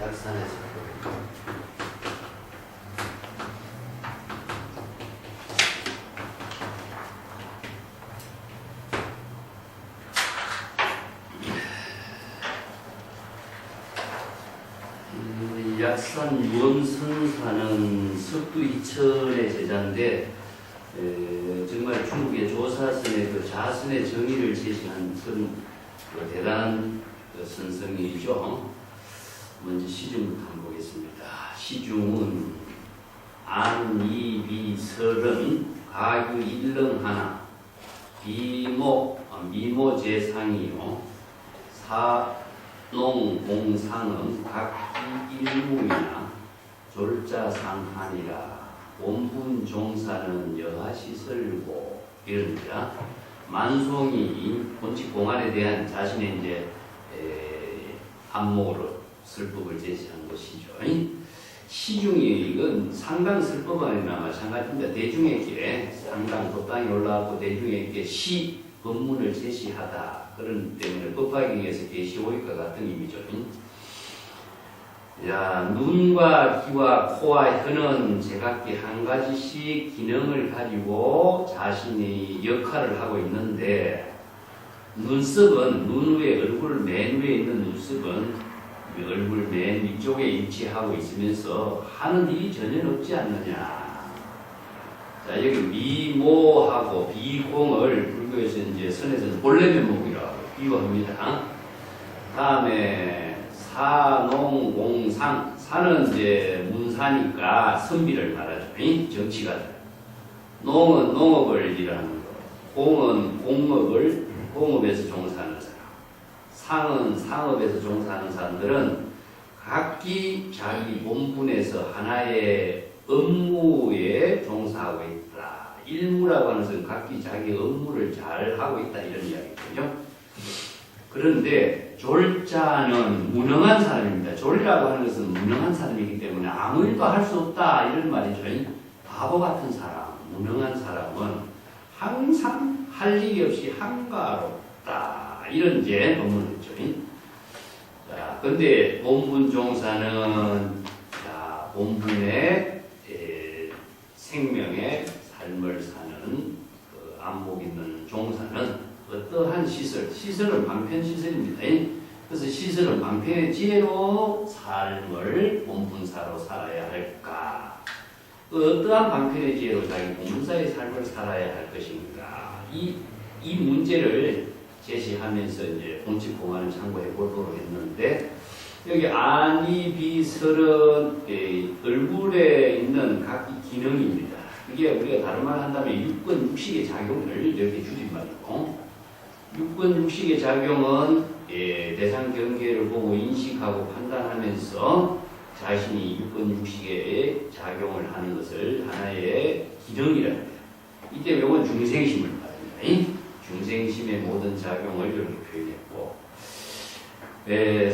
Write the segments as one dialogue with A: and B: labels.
A: 약산에서 약산 유엄선사는 석두 이천의 제자인데 정말 중국의 조사선의 그 자선의 정의를 제시한 그런 대단한 선성이죠. 먼저 시중부터 한번 보겠습니다. 시중은 안이비설은 가유 일렁하나 미모제상이요 사농공상은 각기 일무이나 졸자상하니라. 원분종사는 여하시설고 이럽니다. 만송이 본칙 공안에 대한 자신의 이제 안목으로 설법을 제시한 것이죠. 시중이 이건 상당 설법 아니나 마찬가지입니다. 대중의 길에 상당 법당에 올라가고 대중의 길에 시 법문을 제시하다. 그런 때문에 법화경에서 계시오일과 같은 의미죠. 야, 눈과 귀와 코와 혀는 제각기 한 가지씩 기능을 가지고 자신의 역할을 하고 있는데, 눈썹은 눈 위에 얼굴 맨 위에 있는 눈썹은 얼굴 맨 위쪽에 위치하고 있으면서 하는 일이 전혀 없지 않느냐. 자, 여기 미모하고 비공을 불교에서 이제 선에서는 본래면목이라고 비유합니다. 다음에 사농공상, 사는 이제 문사니까 선비를 말하죠. 정치가. 농은 농업을 일하는 거. 공은 공업에서 종사하는 사람. 상은 상업에서 종사하는 사람들은 각기 자기 본분에서 하나의 업무에 종사하고 있다. 일무라고 하는 것은 각기 자기 업무를 잘 하고 있다. 이런 이야기거든요. 그런데 졸자는 무능한 사람입니다. 졸이라고 하는 것은 무능한 사람이기 때문에 아무 일도 할 수 없다. 이런 말이죠. 바보 같은 사람, 무능한 사람은 항상 할 일이 없이 한가롭다. 이런 이제 법문을 했죠. 자, 근데 본분종사는 본분의 생명의 삶을 사는 그 안목 있는 종사는 어떠한 시설은 방편시설입니다. 그래서 시설은 방편의 지혜로 삶을 본분사로 살아야 할까? 어떠한 방편의 지혜로 자기 본분사의 삶을 살아야 할 것인가? 이 문제를 제시하면서 이제 본칙 공안을 참고해 보도록 했는데, 여기 안이비설은 얼굴에 있는 각기 기능입니다. 이게 우리가 다른 말 한다면 육권 육식의 작용을 이렇게 줄임말이고, 육권 육식의 작용은 대상 경계를 보고 인식하고 판단하면서 자신이 육권 육식의 작용을 하는 것을 하나의 기능이라 합니다. 이때 이건 중생심을 말합니다. 중생심의 모든 작용을 이렇게 표현했고,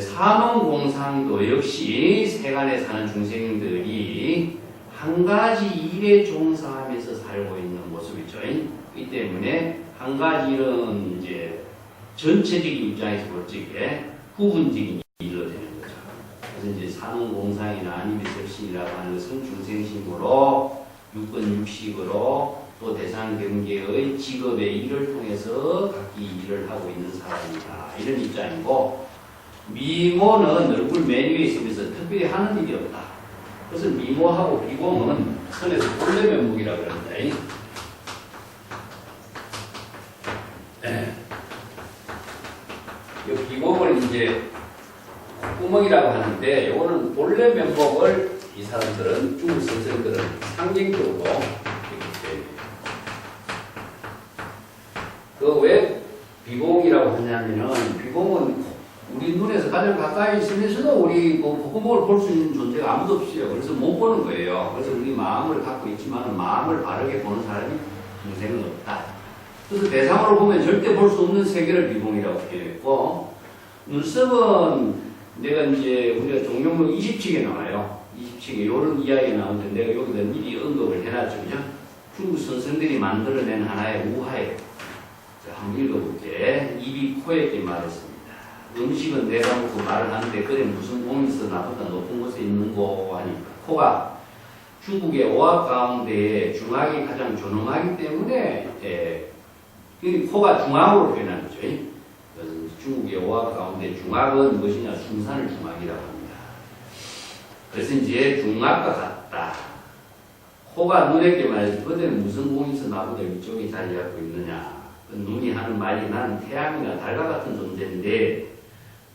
A: 사농공상도 역시 세간에 사는 중생들이 한 가지 일에 종사하면서 살고 있는 모습이죠. 이 때문에 한 가지 일은 이제 전체적인 입장에서 볼 적에 부분적인 일로 되는 거죠. 그래서 이제 사농공상이나 안이비설신이라고 하는 것은 중생심으로 육권 육식으로 또 대상 경계의 직업의 일을 통해서 각기 일을 하고 있는 사람이다. 이런 입장이고, 미모는 얼굴 맨 위에 있으면서 특별히 하는 일이 없다. 그래서 미모하고 비공은 선에서 본래면목이라고 합니다. 이 비공을 이제 구멍이라고 하는데, 이거는 본래면목을 이 사람들은 중국 선생들은 상징적으로 그 왜 비공이라고 하냐면은, 비공은 우리 눈에서 가장 가까이 있으면서도 우리 구멍을 볼 수 있는 존재가 아무도 없어요. 그래서 못 보는 거예요. 그래서 우리 마음을 갖고 있지만 마음을 바르게 보는 사람이 인생은 없다. 그래서 대상으로 보면 절대 볼 수 없는 세계를 비공이라고 표현했고, 눈썹은 내가 이제 우리가 종용문 20칙에 나와요. 20칙 지금 이런 이야기가 나오는데 내가 여기다 미리 언급을 해놨죠. 그죠? 중국 선생들이 만들어낸 하나의 우화예요. 자, 한번 읽어볼게. 입이 코에게 말했습니다. 음식은 내가 먹고 말을 하는데 그래 무슨 공이 있어 나보다 높은 곳에 있는 거 하니까 코가 중국의 어학 가운데 중학이 가장 존엄하기 때문에 이 코가 중학으로 표현하는 거죠. 그래서 중국의 어학 가운데 중학은 무엇이냐 숭산을 중학이라고 합니다. 그래서 이제 중학과 같다. 코가 눈에게 말해서 그대는 무슨 공이 있어 나보다 위쪽에 자리 잡고 있느냐. 눈이 하는 말이 나는 태양이나 달과 같은 존재인데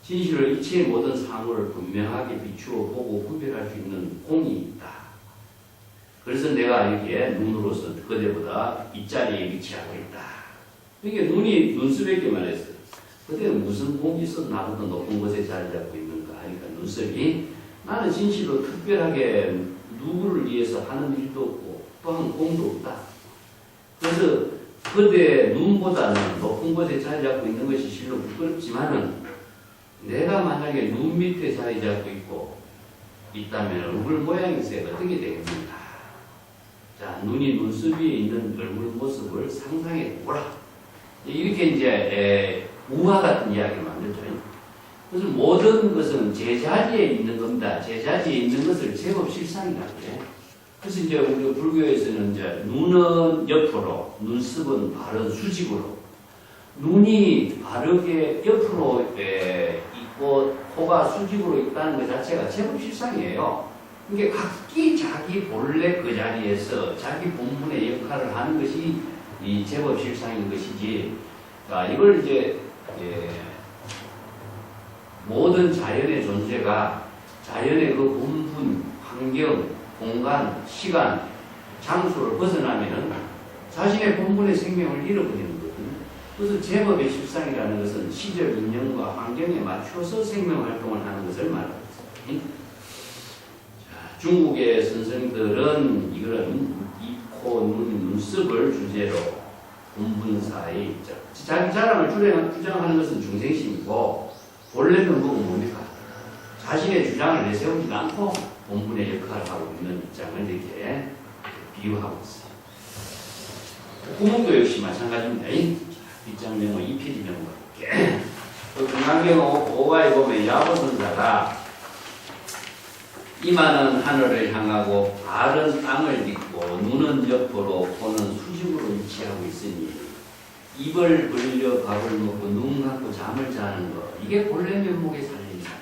A: 진실을 이치의 모든 사물을 분명하게 비추어 보고 구별할 수 있는 공이 있다. 그래서 내가 이렇게 눈으로서 그대보다 윗자리에 위치하고 있다. 이게 눈이 눈썹에게 말했어요. 그대는 무슨 공이 있어 나보다 높은 곳에 자리 잡고 있는가 하니까 눈썹이 나는 진실로 특별하게 누구를 위해서 하는 일도 없고 또한 공도 없다. 그래서 그대 눈보다는 높은 곳에 자리 잡고 있는 것이 실로 부끄럽지만은 내가 만약에 눈 밑에 자리 잡고 있다면 얼굴 모양에서 어떻게 되겠는가? 자, 눈이 눈썹 위에 있는 얼굴 모습을 상상해 보라. 이렇게 이제 우화 같은 이야기를 만들죠. 그래서 모든 것은 제자리에 있는 겁니다. 제자리에 있는 것을 제법 실상이라고 해요. 그래서 이제 우리 불교에서는 이제 눈은 옆으로, 눈썹은 바른 수직으로, 눈이 바르게 옆으로 있고 코가 수직으로 있다는 것 자체가 제법 실상이에요. 이게 각기 자기 본래 그 자리에서 자기 본분의 역할을 하는 것이 이 제법 실상인 것이지. 자, 이걸 이제 모든 자연의 존재가 자연의 그 본분, 환경, 공간, 시간, 장소를 벗어나면은 자신의 본분의 생명을 잃어버리는 거거든요. 그래서 제법의 실상이라는 것은 시절, 인연과 환경에 맞춰서 생명 활동을 하는 것을 말하고 있습니다. 자, 중국의 선생들은 이거는 입, 코, 눈, 눈썹을 주제로 본분사의 자기 자랑을 주장하는 것은 중생심이고 본래는 뭡니까? 자신의 주장을 내세우지 않고 본분의 역할을 하고 있는 입장을 이렇게 비유하고 있어요. 구문도 역시 마찬가지입니다. 뒷장명은 2페이지명 볼게. 금강경 5가에 보면 야보선자가 이마는 하늘을 향하고 발은 땅을 딛고 눈은 옆으로 코는 수직으로 위치하고 있으니 입을 벌려 밥을 먹고 눈 감고 잠을 자는 것 이게 본래 면목의 살림살이다.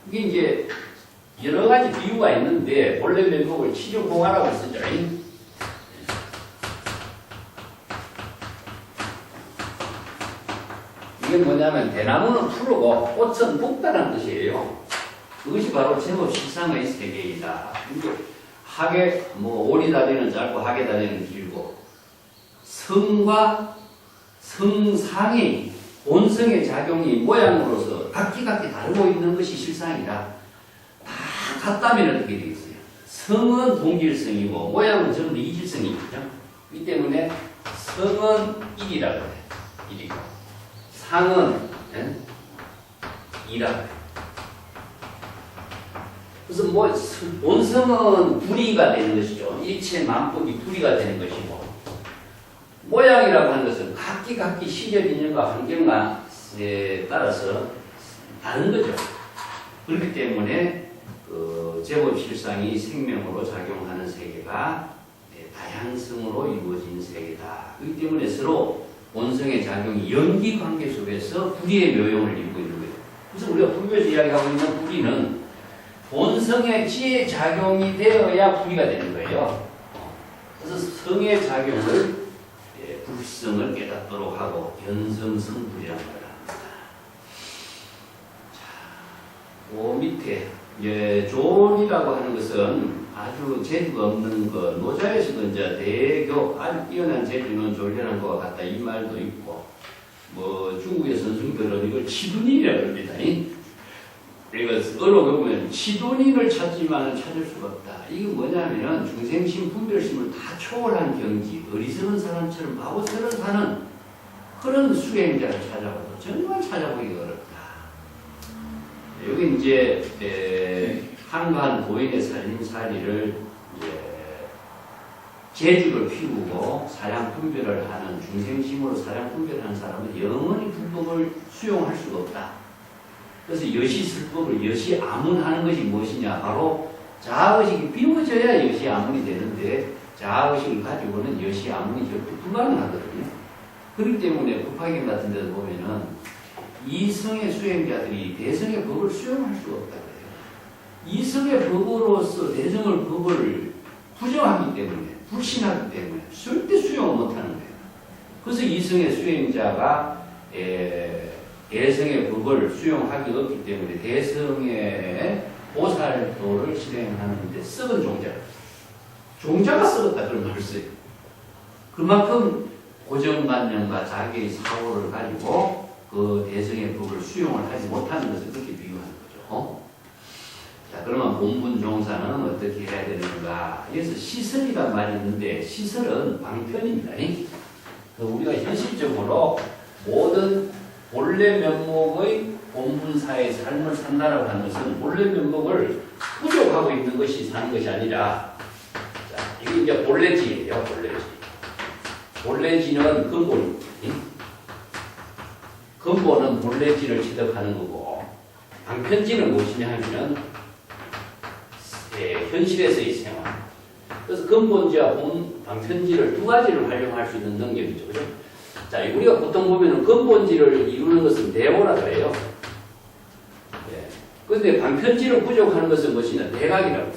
A: 이게 이제 여러 가지 비유가 있는데 본래 면목을 치료공화라고 쓰죠. 이게 뭐냐면 대나무는 푸르고 꽃은 붓다는 뜻이에요. 그것이 바로 제법 실상의 세계이다. 하계 오리다리는 짧고 하계다리는 길고 성과 성상이 본성의 작용이 모양으로서 각기 다르고 있는 것이 실상이다. 다 같다면 어떻게 되겠어요? 성은 동질성이고 모양은 전부 이질성이거든요. 이 때문에 성은 일이라고 해요. 일이고 상은 이라고 해요. 그래서 본성은 불이가 되는 것이죠. 일체 만법이 불이가 되는 것이고 모양이라고 하는 것은 각기 시절 인연과 환경에 따라서 다른 거죠. 그렇기 때문에 제법 실상이 생명으로 작용하는 세계가 다양성으로 이루어진 세계다. 그렇기 때문에 서로 본성의 작용이 연기 관계 속에서 불의의 묘용을 이루고 있는 거예요. 그래서 우리가 불교에서 이야기하고 있는 불의는 본성의 지혜 작용이 되어야 불의가 되는 거예요. 그래서 성의 작용을 불성을 깨닫도록 하고 변성성불이라는 걸 합니다. 자, 그 밑에 조언이라고 하는 것은 아주 재주가 없는 것, 노자에서도 이제 대교 아주 뛰어난 재주는 졸련한 것과 같다 이 말도 있고 중국의 선생들은 이걸 치둔이라고 합니다. 그러니까 어록에 보면 치돈인을 찾지만 찾을 수가 없다. 이게 뭐냐면은 중생심, 분별심을 다 초월한 경지, 어리석은 사람처럼 바보처럼 사는 그런 수행자를 찾아봐도 정말 찾아보기 어렵다. 여기 이제 한가한 고인의 살림살이를 이제 재주를 피우고 사량분별을 하는 중생심으로 사량분별을 하는 사람은 영원히 불법을 수용할 수가 없다. 그래서 여시설법을 여시아문하는 것이 무엇이냐? 바로 자아의식이 비워져야 여시아문이 되는데 자아의식을 가지고는 여시아문이 절대 불가능하거든요. 그렇기 때문에 법화경 같은 데도 보면은 이성의 수행자들이 대성의 법을 수용할 수가 없다 그래요. 이성의 법으로서 대성의 법을 부정하기 때문에 불신하기 때문에 절대 수용을 못하는 거예요. 그래서 이성의 수행자가 대성의 법을 수용하기 없기 때문에 대성의 보살도를 실행하는데 썩은 종자가 썩었다 그런 말을 써요. 그만큼 고정관념과 자기의 사고를 가지고 그 대성의 법을 수용을 하지 못하는 것을 그렇게 비유하는 거죠. 자, 그러면 본분 종사는 어떻게 해야 되는가? 여기서 시설이란 말이 있는데 시설은 방편입니다. 우리가 현실적으로 모든 본래 면목의 본분사의 삶을 산다라고 하는 것은 본래 면목을 부족하고 있는 것이 사는 것이 아니라, 자, 이게 이제 본래지예요. 본래지는 근본입니다. 근본은 본래지를 취득하는 거고, 방편지는 무엇이냐 하면 현실에서의 생활. 그래서 근본지와 방편지를 두 가지를 활용할 수 있는 능력이죠. 그죠? 자, 우리가 보통 보면은 근본지를 이루는 것은 대오라고 해요. 그런데 방편지를 부족하는 것은 무엇이냐? 대각이라고.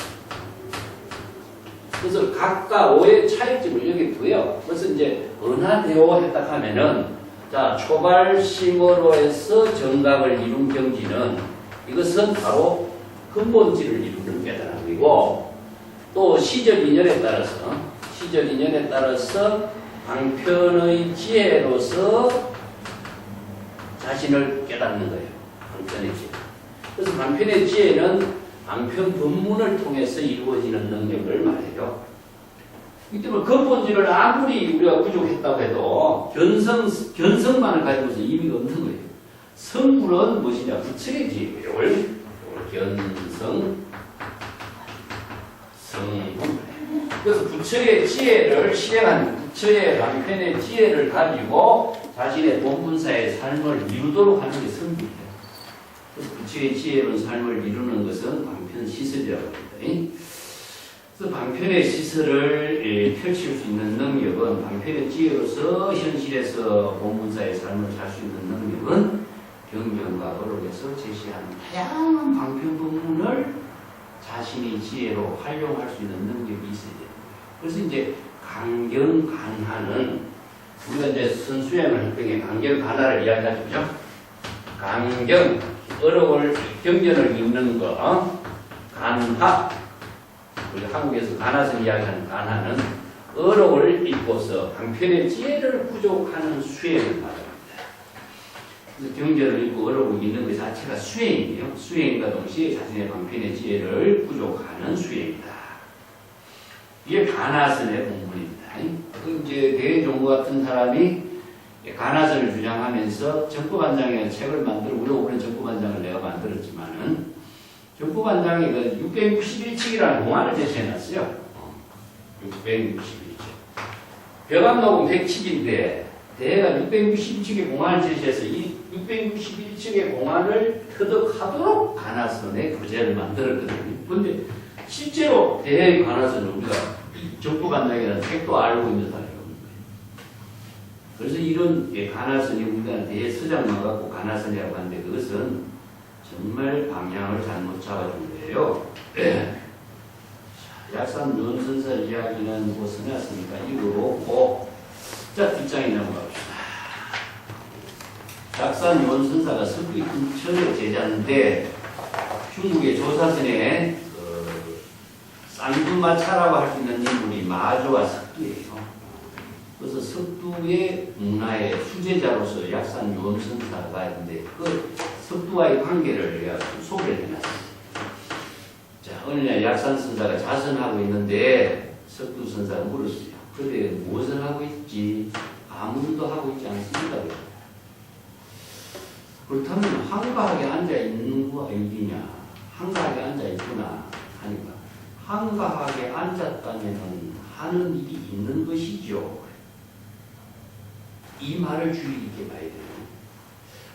A: 그래서 각과 오의 차이점을 여기 두요. 그래서 이제 은하대오 했다 하면은, 자, 초발심으로 해서 정각을 이룬 경지는 이것은 바로 근본지를 이루는 깨달음이고, 또 시절 인연에 따라서 방편의 지혜로서 자신을 깨닫는 거예요. 방편의 지혜. 그래서 방편의 지혜는 방편 법문을 통해서 이루어지는 능력을 말해요. 이 때문에 근본지를 아무리 우리가 부족했다고 해도 견성만을 가지고서 의미가 없는 거예요. 성불은 무엇이냐? 부처의 지혜고요. 견성, 성불. 그래서 부처의 지혜를 실행한 부처의 방편의 지혜를 가지고 자신의 본분사의 삶을 이루도록 하는 게 성불이에요. 그래서 부처의 지혜로운 삶을 이루는 것은 방편 시설이라고 합니다. 그래서 방편의 시설을 펼칠 수 있는 능력은 방편의 지혜로서 현실에서 본분사의 삶을 살 수 있는 능력은 경전과 어록에서 제시하는 다양한 방편 법문을 자신의 지혜로 활용할 수 있는 능력이 있어야 돼요. 그래서 이제 강경간하는 우리가 이제 선수행을 할 때 강경간하를 이야기하죠. 그죠? 강경, 어록을 경전을 읽는 거, 간하, 우리 한국에서 간하선 이야기하는 간하는 어록을 읽고서 방편의 지혜를 부족하는 수행을 말합니다. 경전을 읽고 어록을 읽는 것 자체가 수행이에요. 수행과 동시에 자신의 방편의 지혜를 부족하는 수행이다. 이게 간하선의 본문입니다. 이제 대종부 같은 사람이 간하선을 주장하면서 정법반장이라는 책을 만들어, 우리 오랜 정법반장을 내가 만들었지만은 정법반장이 661칙이라는 공안을 제시해놨어요. 661칙. 벼감녹음 100칙인데 대가 661칙의 공안을 제시해서 이 661칙의 공안을 터득하도록 간하선의 구제를 만들었거든요. 그런데 실제로 대의 간하선은 우리가 정법반장이라는 책도 알고 있는 사람이 없는 거예요. 그래서 이런 간하선이 우리가 대의 서장만 갖고 간하선이라고 하는데 그것은 정말 방향을 잘못 잡아준 거예요. 약산 유언선사 이야기는 뭐 써놨으니까 이거로 자, 뒷장에 넘어갑시다. 약산 유언선사가 석기 근처의 제자인데 중국의 조사선에 쌍두마차라고 할 수 있는 인물이 마조와 석두예요. 그래서 석두의 문화의 수제자로서 약산 유언선사가 있는데 그 석두와의 관계를 내가 소개를 해놨어요. 자, 어느 날 약산 선사가 자선하고 있는데 석두 선사가 물었어요. 그래 무엇을 하고 있지? 아무 일도 하고 있지 않습니다. 그렇다면 한가하게 앉아 있는 거 아니냐? 한가하게 앉아 있구나. 있거나 하니까 한가하게 앉았다면 하는 일이 있는 것이죠. 이 말을 주의 깊게 봐야 돼요.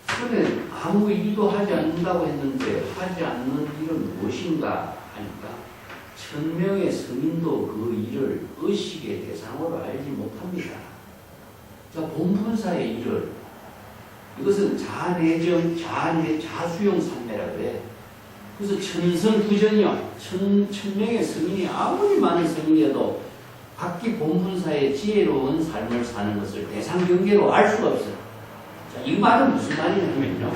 A: 그러면 아무 일도 하지 않는다고 했는데 하지 않는 일은 무엇인가 하니까 1000명의 성인도 그 일을 의식의 대상으로 알지 못합니다. 자, 본분사의 일을 이것은 자수용 산매라고 해. 그래서 천성부전이요. 1000명의 성인이 아무리 많은 성인이어도 각기 본분사의 지혜로운 삶을 사는 것을 대상 경계로 알 수가 없어요. 자, 이 말은 무슨 말이냐면요.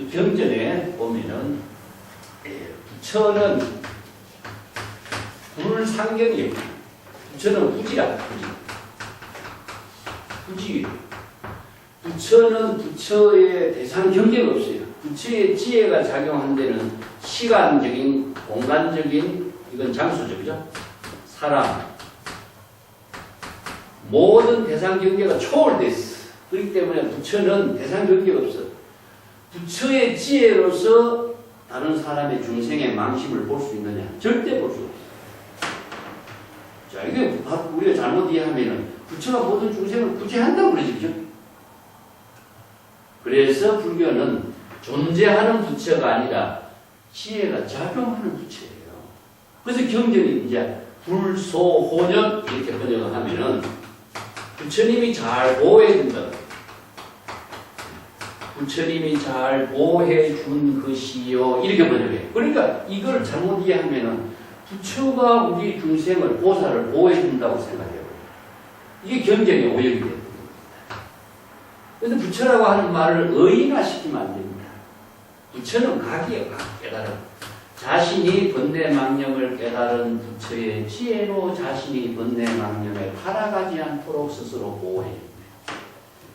A: 경전에 보면은 부처는 불상경이에요. 부처는 후지라. 후지. 부처는 부처의 대상 경계가 없어요. 부처의 지혜가 작용한 데는 시간적인, 공간적인, 이건 장소적이죠. 사람, 모든 대상 경계가 초월됐어. 그렇기 때문에 부처는 대상 경계가 없어. 부처의 지혜로서 다른 사람의 중생의 망심을 볼 수 있느냐? 절대 볼 수 없어. 자, 이게 우리가 잘못 이해하면은 부처가 모든 중생을 구제한다고 그러지, 그죠? 그래서 불교는 존재하는 부처가 아니라 지혜가 작용하는 부처예요. 그래서 경전이 이제 불소호년 이렇게 번역을 하면은 부처님이 잘 보호해준다. 부처님이 잘 보호해준 것이요. 이렇게 번역해요. 그러니까 이걸 잘못 이해하면은 부처가 우리 중생을 보살을 보호해준다고 생각해요. 이게 경전의 오역이 됩니다. 그래서 부처라고 하는 말을 의인화시키면 안 됩니다. 부처는 각이에요. 각 깨달음. 자신이 번뇌망념을 깨달은 부처의 지혜로 자신이 번뇌망념에 타락하지 않도록 스스로 보호해줍니다.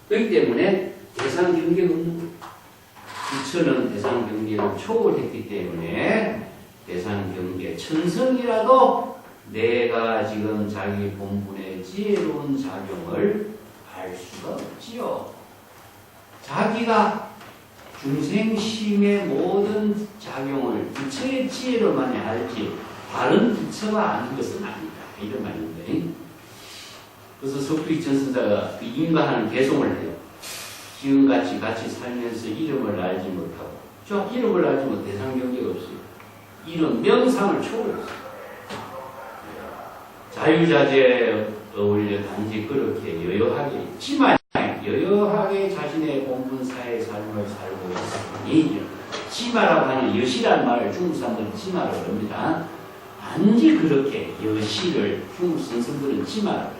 A: 그렇기 때문에 대상 경계가 없는 거예요. 부처는 대상 경계를 초월했기 때문에 대상 경계 천성이라도 내가 지금 자기 본분의 지혜로운 작용을 알 수가 없지요. 자기가 중생심의 모든 작용을 부처의 지혜로만 알지 다른 부처가 아는 것은 아니다. 이런 말인데. 그래서 석두이 천선사가 그 인가하는 개송을 해요. 지금같이 같이 살면서 이름을 알지 못하고 저 이름을 알지 못 대상 경계가 없어요. 이름 명상을 초월했어요. 자유자재 어울려 단지 그렇게 여여하게 있지만 여여하게 자신의 본분사의 삶을 살고 있으니 치마라고 하는 여시란 말을 중국 사람들은 치마라고 합니다. 단지 그렇게 여시를 중국 선생들은 치마라고 해요.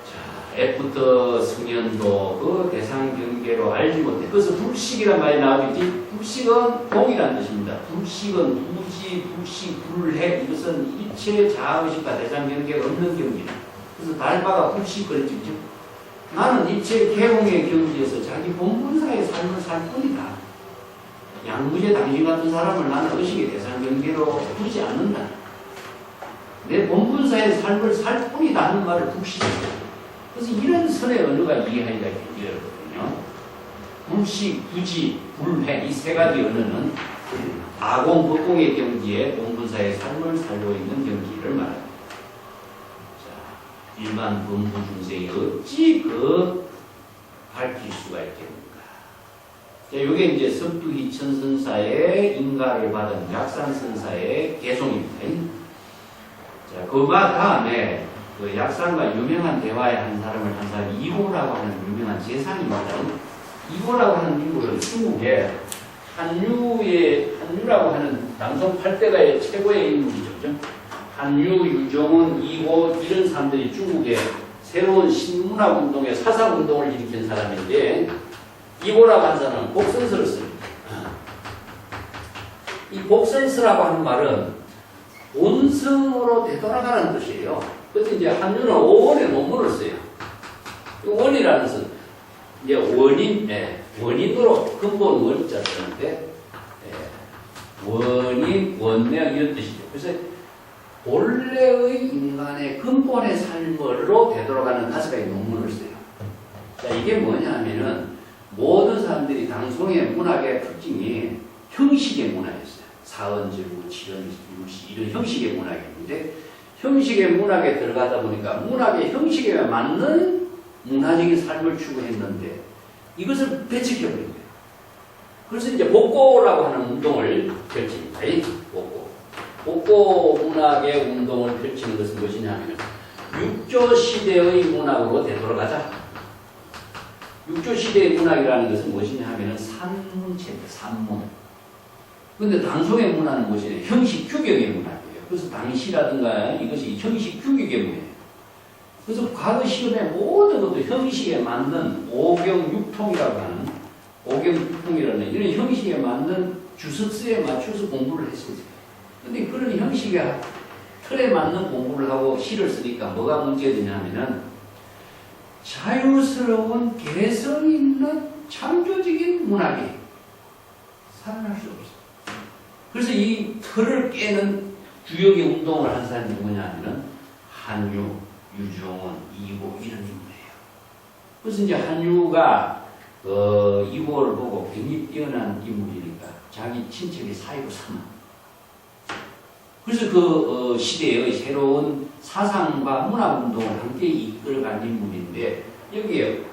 A: 자, 애프터 승연도 그 대상 경계로 알지 못해. 그래서 불식이란 말이 나오겠지. 불식은 동이라는 뜻입니다. 불식은 부지, 불식, 불해 이것은 일체 자아의식과 대상 경계가 없는 경계다. 그래서 달바가 불식 그랬죠. 나는 일체 개공의 경지에서 자기 본분사의 삶을 살 뿐이다. 양무제 당신 같은 사람을 나는 의식의 대상 경계로 두지 않는다. 내 본분사의 삶을 살 뿐이다 하는 말을 불식이에요. 그래서 이런 선의 언어가 이해하기가 힘들거든요. 불식, 부지, 불회 이 세 가지 언어는 아공, 법공의 경지에 본분사의 삶을 살고 있는 경지를 말합니다. 일반 범부 중생이 어찌 밝힐 수가 있겠는가. 자, 요게 이제 석두희 천선사의 인가를 받은 약산선사의 개송입니다. 자, 그 다음에 그 약산과 유명한 대화의 한 사람 이고라고 하는 유명한 재상입니다. 이고라고 하는 인물은 중국에 한유라고 하는 남성 8대가의 최고의 인물이죠. 한유, 유종은, 이고 이런 사람들이 중국에 새로운 신문학 운동에 사상 운동을 일으킨 사람인데 이고라고 하는 사람은 복선서를 씁니다. 이 복선서라고 하는 말은 본성으로 되돌아가는 뜻이에요. 그래서 이제 한유는 5원의 논문을 써요. 원이라는 것은 이제 원인으로 근본 원자 쓰는데 원인, 원명 이런 뜻이죠. 그래서 본래의 인간의 근본의 삶으로 되돌아가는 5가지 논문을 써요. 자, 이게 뭐냐 하면은 모든 사람들이 방송에 문학의 특징이 형식의 문학이었어요. 사언제구, 치언, 율시 이런 형식의 문학이었는데 형식의 문학에 들어가다 보니까 문학의 형식에 맞는 문화적인 삶을 추구했는데 이것을 배척해버린 거예요. 그래서 이제 복고라고 하는 운동을 펼칩니다. 복고. 복고 문학의 운동을 펼치는 것은 무엇이냐면 육조 시대의 문학으로 되돌아가자. 육조 시대의 문학이라는 것은 무엇이냐 하면 산문체입니다. 산문. 근데 당송의 문화는 무엇이냐? 형식 규격의 문화예요. 그래서 당시라든가 이것이 형식 규격의 문화예요. 그래서 과거 시험에 모든 것도 형식에 맞는 오경육통이라고 하는 오경육통이라는 이런 형식에 맞는 주석서에 맞춰서 공부를 했습니다. 근데 그런 형식에 틀에 맞는 공부를 하고 시를 쓰니까 뭐가 문제가 되냐면은 자유스러운 개성 있는 창조적인 문학이 살아날 수 없어요. 그래서 이 틀을 깨는 주역의 운동을 한 사람이 누구냐면은 한유, 유종원, 이고 이런 인물이에요. 그래서 이제 한유가 이고를 보고 굉장히 뛰어난 인물이니까 자기 친척의 사이로 삼아. 그래서 그 시대의 새로운 사상과 문화운동을 함께 이끌어간 인물인데 여기에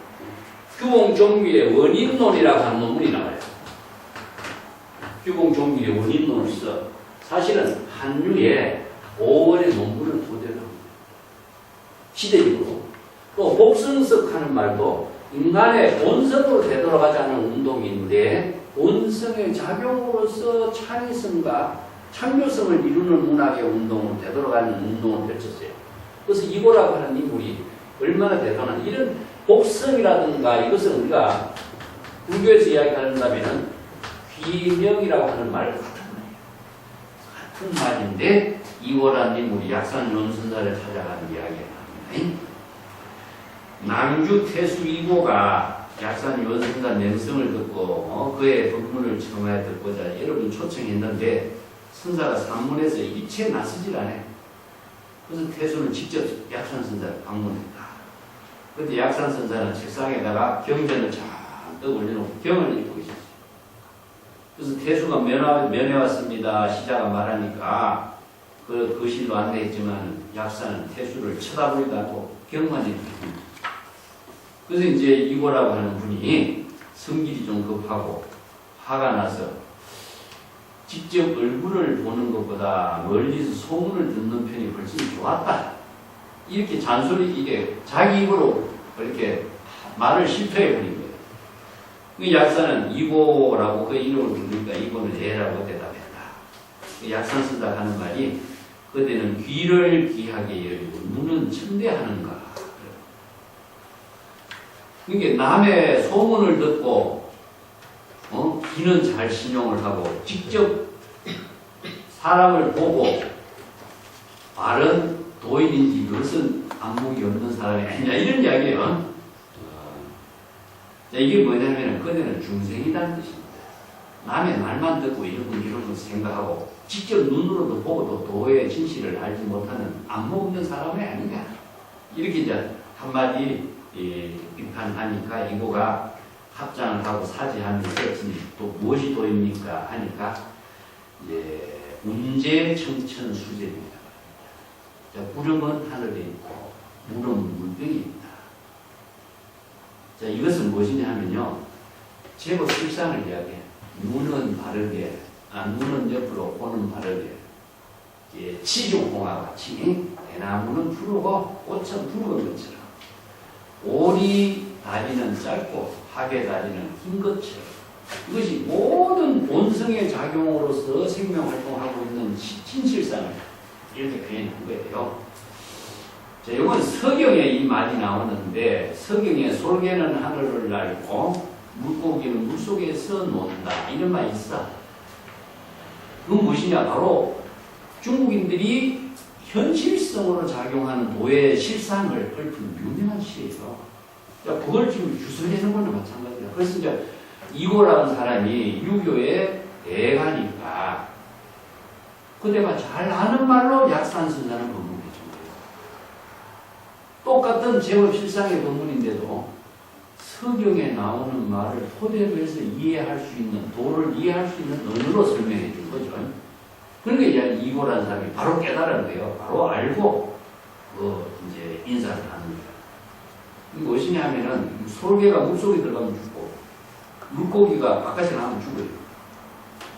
A: 규봉종밀의 원인론이라고 하는 논문이 나와요. 규봉종밀의 원인론을 써 사실은 한유의 5원의 논문을 토대로 합니다. 시대적으로. 또 복성석 하는 말도 인간의 본성으로 되돌아가자는 운동인데 본성의 작용으로서 창의성과 창조성을 이루는 문학의 운동으로 되돌아가는 운동을 펼쳤어요. 그래서 이고라고 하는 인물이 얼마나 대단한 이런 복성이라든가 이것은 우리가 불교에서 이야기한다면 귀명이라고 하는 말 같은 말이에요. 같은 말인데 이고라는 인물이 약산연선사를 찾아가는 이야기가 나옵니다. 낭주 태수 이고가 약산연선사 명성을 듣고 그의 법문을 청하여 듣고자 여러분 초청했는데 선사가 산문에서 일체 나서질 않아요. 그래서 태수는 직접 약산선사를 방문했다. 그런데 약산선사는 책상에다가 경전을 잔뜩 올려놓고 경을 읽고 계셨어요. 그래서 태수가 면회 왔습니다. 시자가 말하니까 그 거실로 안내했지만 약사는 태수를 쳐다보지도 않고 경만 읽고 있습니다. 그래서 이제 이고라고 하는 분이 성질이 좀 급하고 화가 나서 직접 얼굴을 보는 것보다 멀리서 소문을 듣는 편이 훨씬 좋았다. 이렇게 잔소리, 이게 자기 입으로 이렇게 말을 실패해버린 거예요. 그 약사는 이고라고 그 이름을 부르니까 이고는 예라고 대답했다. 그 약산 쓴다 하는 말이 그대는 귀를 귀하게 열고 눈은 천대하는가. 그러니까 남의 소문을 듣고 귀는 잘 신용을 하고 직접 사람을 보고 말은 도인인지 그것은 안목이 없는 사람이 아니냐 이런 이야기예요. 이게 뭐냐면 그대는 중생이라는 뜻입니다. 남의 말만 듣고 이런 생각하고 직접 눈으로도 보고도 도의 진실을 알지 못하는 안목 없는 사람이 아닌가 이렇게 이제 한마디 비판하니까 이거가 합장을 하고 사죄하면서 또 무엇이 도입니까 하니까 이제 운제청천수제입니다. 구름은 하늘에 있고 물은 물병에 있다. 자, 이것은 무엇이냐 하면요. 제법 실상을 이야기해. 눈은 바르게, 눈은 옆으로 보는 바르게. 치중홍화 같이 대나무는 푸르고 꽃은 붉은 것처럼 오리 다리는 짧고 학의 다리는 긴 것처럼 이것이 모든 본성의 작용으로서 생명활동하고 있는 진실상을 이렇게 표현한 거예요. 자, 이건 서경에 이 말이 나오는데 서경에 솔개는 하늘을 날고 물고기는 물속에서 논다 이런 말이 있어. 그건 무엇이냐? 바로 중국인들이 현실성으로 작용하는 도의 실상을 읊은 유명한 시예요. 그걸 지금 주술하는 거나 마찬가지야. 그래서 이제 이고라는 사람이 유교의 대가니까 그대가 잘 아는 말로 약산선사는 법문을 해준 거예요. 똑같은 제법 실상의 법문인데도 서경에 나오는 말을 토대로 해서 이해할 수 있는, 도를 이해할 수 있는 언어로 설명해 준 거죠. 그러니까 이제 이고라는 사람이 바로 깨달은 거예요. 바로 알고 이제 인사를 하는 거예요. 이게 무엇이냐 하면은 솔개가 물속에 들어가면 죽고 물고기가 바깥에 나가면 죽어요.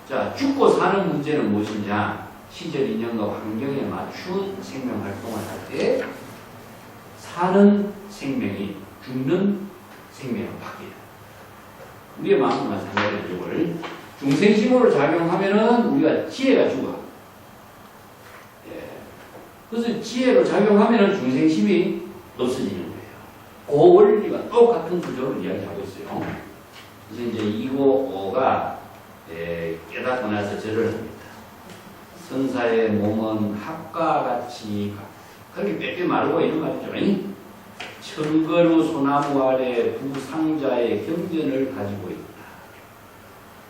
A: 자, 죽고 사는 문제는 무엇이냐? 시절 인연과 환경에 맞춘 생명 활동을 할 때 사는 생명이 죽는 생명으로 바뀌어요. 우리의 마음도 마찬가지로 이걸 중생심으로 작용하면은 우리가 지혜가 죽어. 예. 그래서 지혜로 작용하면은 중생심이 없어지는 거예요. 그 원리가 똑같은 구조를 이야기하고 있어요. 그래서 이제 이고가 깨닫고 나서 절을 합니다. 선사의 몸은 합과 같이 그렇게 빼빼 말고 이런 말이죠. 철거루 소나무 아래 두 상자의 경전을 가지고 있다.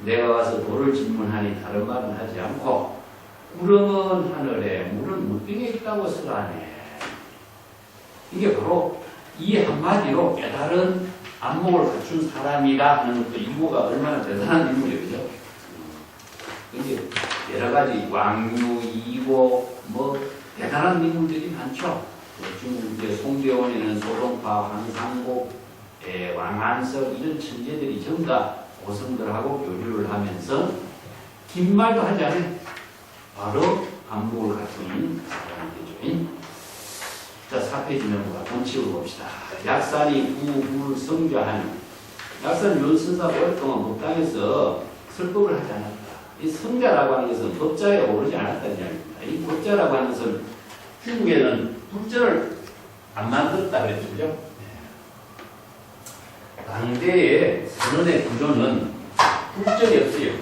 A: 내가 와서 도를 질문하니 다른 말은 하지 않고 구름은 하늘에 물은 물등에 있다고 쓰라네. 이게 바로 이 한마디로 깨달은 안목을 갖춘 사람이다 하는 그 이고가 얼마나 대단한 인물이에요. 그죠? 이게 여러 가지 왕유, 이고, 대단한 인물들이 많죠. 중국 이제 송대원에는 소동파, 황상복, 왕한석 이런 천재들이 전부 다 고성들하고 교류를 하면서 긴 말도 하지 않아요. 바로 안목을 갖춘 사람이 되죠. 자, 4페이지 넘어가 본칙을 봅시다. 약산이 부불 성좌하니 약산 윤선사가 오랫동안 법당에서 설법을 하지 않았다. 이 성자라고 하는 것은 법자에 오르지 않았다는 이야기입니다. 이 법자라고 하는 것은 중국에는 불전을 안 만들었다 그랬죠. 그죠? 당대의 선언의 구조는 불전이 없어요.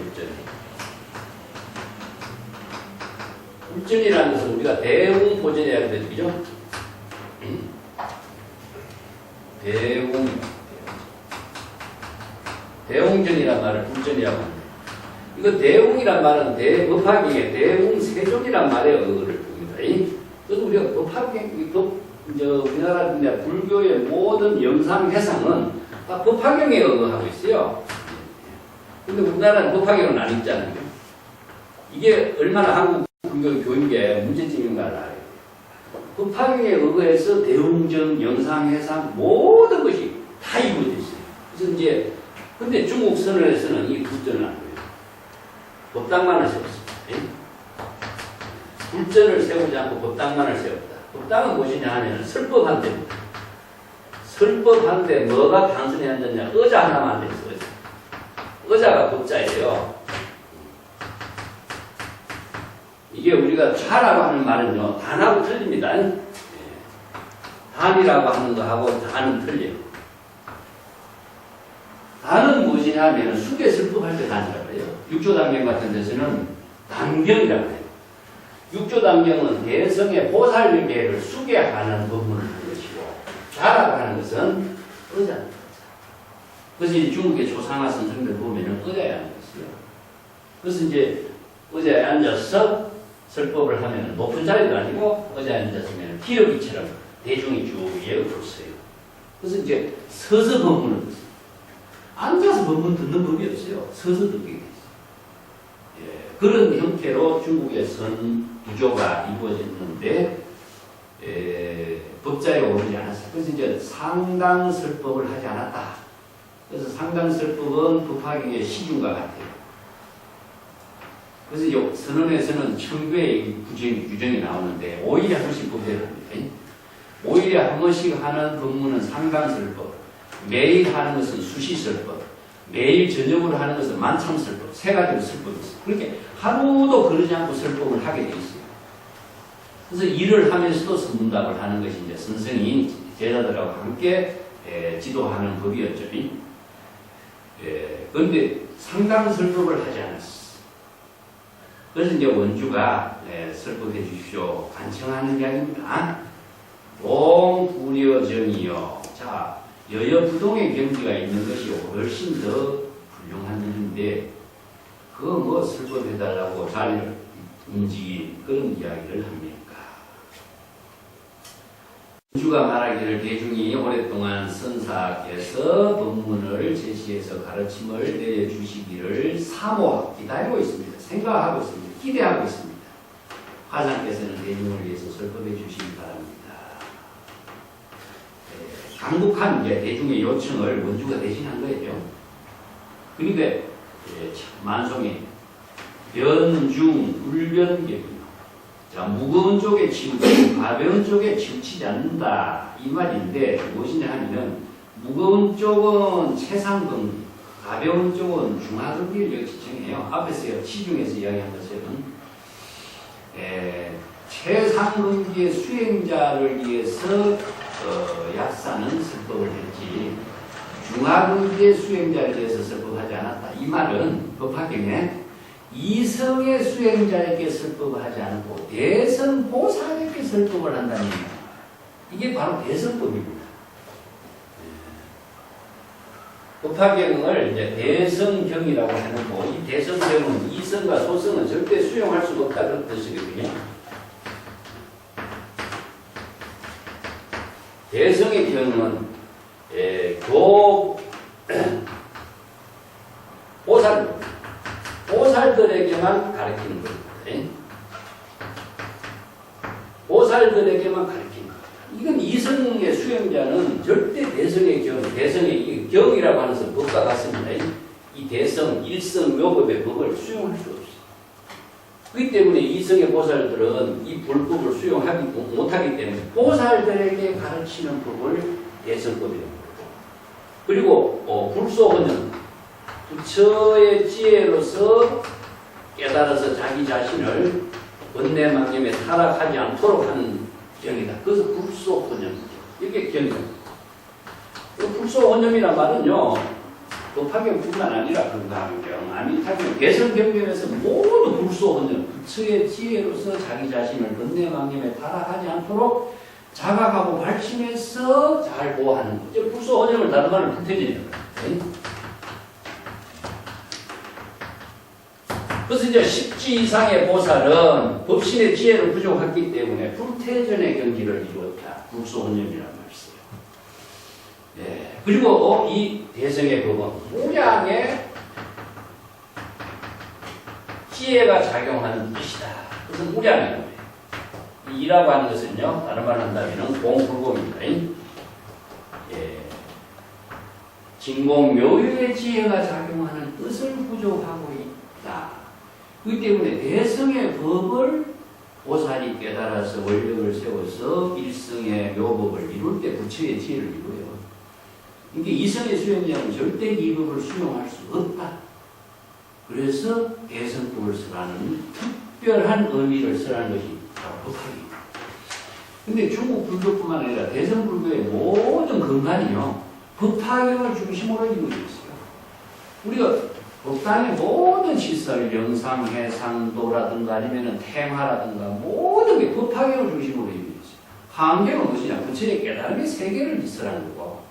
A: 불전이라는 것은 우리가 대웅보전이라고 그랬죠. 그죠? 대웅전이란 말을 불전이라고 합니다. 이거 대웅이란 말은 대법화경에 대웅세종이란 말의 의의를 둡니다. 그래서 우리가 법화경, 우리나라 불교의 모든 영상회상은 다 법화경에 의거하고 있어요. 근데 우리나라는 법화경은 안 있잖아요. 이게 얼마나 한국 불교 교육의 문제점인가를 알아요. 법화경에 의거해서 대웅전, 영상회상 모든 것이 다 이루어져 있어요. 그래서 이제 근데 중국 선언에서는 이 불전을 안 해요. 법당만을 세웠습니다. 불전을 세우지 않고 법당만을 세웠다. 법당은 무엇이냐 하면 설법한 데입니다. 설법한 데 뭐가 단순히 앉았냐? 의자 하나만 앉아있어. 의자가 법자예요. 이게 우리가 좌라고 하는 말은요, 단하고 틀립니다. 단이라고 하는 거하고 단은 틀려요. 단은 무엇이냐 하면 숙에 설법할 때 단이라고 해요. 육조단경 같은 데서는 단경이라고 해요. 육조단경은 대성의 보살계를 숙에 하는 법문을 하는 것이고, 좌라고 하는 것은 의자입니다. 그래서 이제 중국의 조상화 선생들 보면은 의자에 앉아 있어요. 그래서 이제 의자에 앉아서 설법을 하면 높은 자리도 아니고 의자에 앉았으면 기러기처럼 대중이 주위에 없어요. 그래서 이제 서서 법문을 듣습니다. 앉아서 법문 듣는 법이 없어요. 서서 듣게 돼 있어요. 예, 그런 형태로 중국의 선 구조가 이루어졌는데 법자에 오르지 않았어요. 그래서 이제 상당설법을 하지 않았다. 그래서 상당설법은 법화경의 시중과 같아요. 그래서 이 선언에서는 청교의 규정이 나오는데 5일에 한 번씩 법회를 합니다. 5일에 한 번씩 하는 법문은 상당설법, 매일 하는 것은 수시설법, 매일 저녁으로 하는 것은 만참설법, 세 가지로 설법이 있어요. 그렇게 하루도 그러지 않고 설법을 하게 돼 있어요. 그래서 일을 하면서도 선문답을 하는 것이 이제 선생이 제자들하고 함께 지도하는 법이었죠. 그런데 상당설법을 하지 않았어요. 그래서 이제 원주가 설법해 주십시오. 간청하는 이야기입니다. 동불여정이요. 자, 여여부동의 경지가 있는 것이 훨씬 더 훌륭한 일인데, 그거 뭐 설법해달라고 잘 움직인 그런 이야기를 합니다. 주가 말하기를 대중이 오랫동안 선사께서 법문을 제시해서 가르침을 내려주시기를 사모하고 기다리고 있습니다. 생각하고 있습니다. 기대하고 있습니다. 화상께서는 대중을 위해서 설법해 주시기 바랍니다. 강국한 대중의 요청을 원주가 대신한 거예요. 그러니까 만송에 변중 울변격이요. 자, 무거운 쪽에 치우치고 가벼운 쪽에 치우치지 않는다 이 말인데 무엇이냐 하면은 무거운 쪽은 최상근기, 가벼운 쪽은 중하근기를 여기 지칭해요. 앞에서 시중에서 이야기한 것처럼 최상근기의 수행자를 위해서 약사는 설법을 했지 중하근기의 수행자를 위해서 설법하지 않았다. 이 말은 법화경에 이성의 수행자에게 설법을 하지 않고 대선 보살에게 설법을 한다는 얘기입니다. 이게 바로 대선법입니다. 법화경을 이제 대성경이라고 하는거, 이 대성경은 이성과 소성은 절대 수용할 수가 없다 그런 뜻이거든요. 대성의 경은 보살들에게만 가르치는 겁니다. 보살들에게만 가르치는 겁니다. 이건 이성의 수행자는 절대 대성의 경, 대성의 경이라고 하는 것은 법과 같습니다. 이 대성, 일성, 묘법의 법을 수용할 수 없어요. 그렇기 때문에 이성의 보살들은 이 불법을 수용하지 못하기 때문에 보살들에게 가르치는 법을 대성법이라고 합니다. 그리고 불소원은 부처의 지혜로서 깨달아서 자기 자신을 번뇌망념에 타락하지 않도록 하는 경이다. 그래서 불소혼념이죠. 이게 경이다. 불소혼념이란 말은요, 법화경뿐만 아니라 건강경, 아미타경, 개성경전에서 모두 불소혼념, 부처의 지혜로서 자기 자신을 번뇌망념에 타락하지 않도록 자각하고 발심해서 잘 보호하는 거죠. 불소혼념을 다른 말로 불태지는 거예요. 그래서 이제 10지 이상의 보살은 법신의 지혜를 부족했기 때문에 불태전의 경지를 이루었다. 불소혼념이라는 말이 있어요. 네. 그리고 이 대성의 법은 무량의 지혜가 작용하는 뜻이다. 그래서 무량이에요. 이라고 하는 것은요, 다른 말로 한다면 공불공입니다. 예. 진공묘유의 지혜가 작용하는 뜻을 부족하고 있다. 그렇기 때문에 대성의 법을 보살이 깨달아서 원력을 세워서 일성의 묘법을 이룰 때 부처의 지혜를 이루어요. 이게 이성의 수행자는 절대 이 법을 수용할 수 없다. 그래서 대성법을 쓰라는 특별한 의미를 쓰라는 것이 바로 법화경입니다. 근데 중국 불교뿐만 아니라 대성불교의 모든 근간이요, 법화경을 중심으로 이루어져 있어요. 우리가 법당의 모든 시설, 영상, 해상도라든가 아니면 태화라든가 모든 게 법화경을 중심으로 이루어져 있어요. 화엄경은 무엇이냐? 부처의 깨달음의 세계를 있으라는 거고.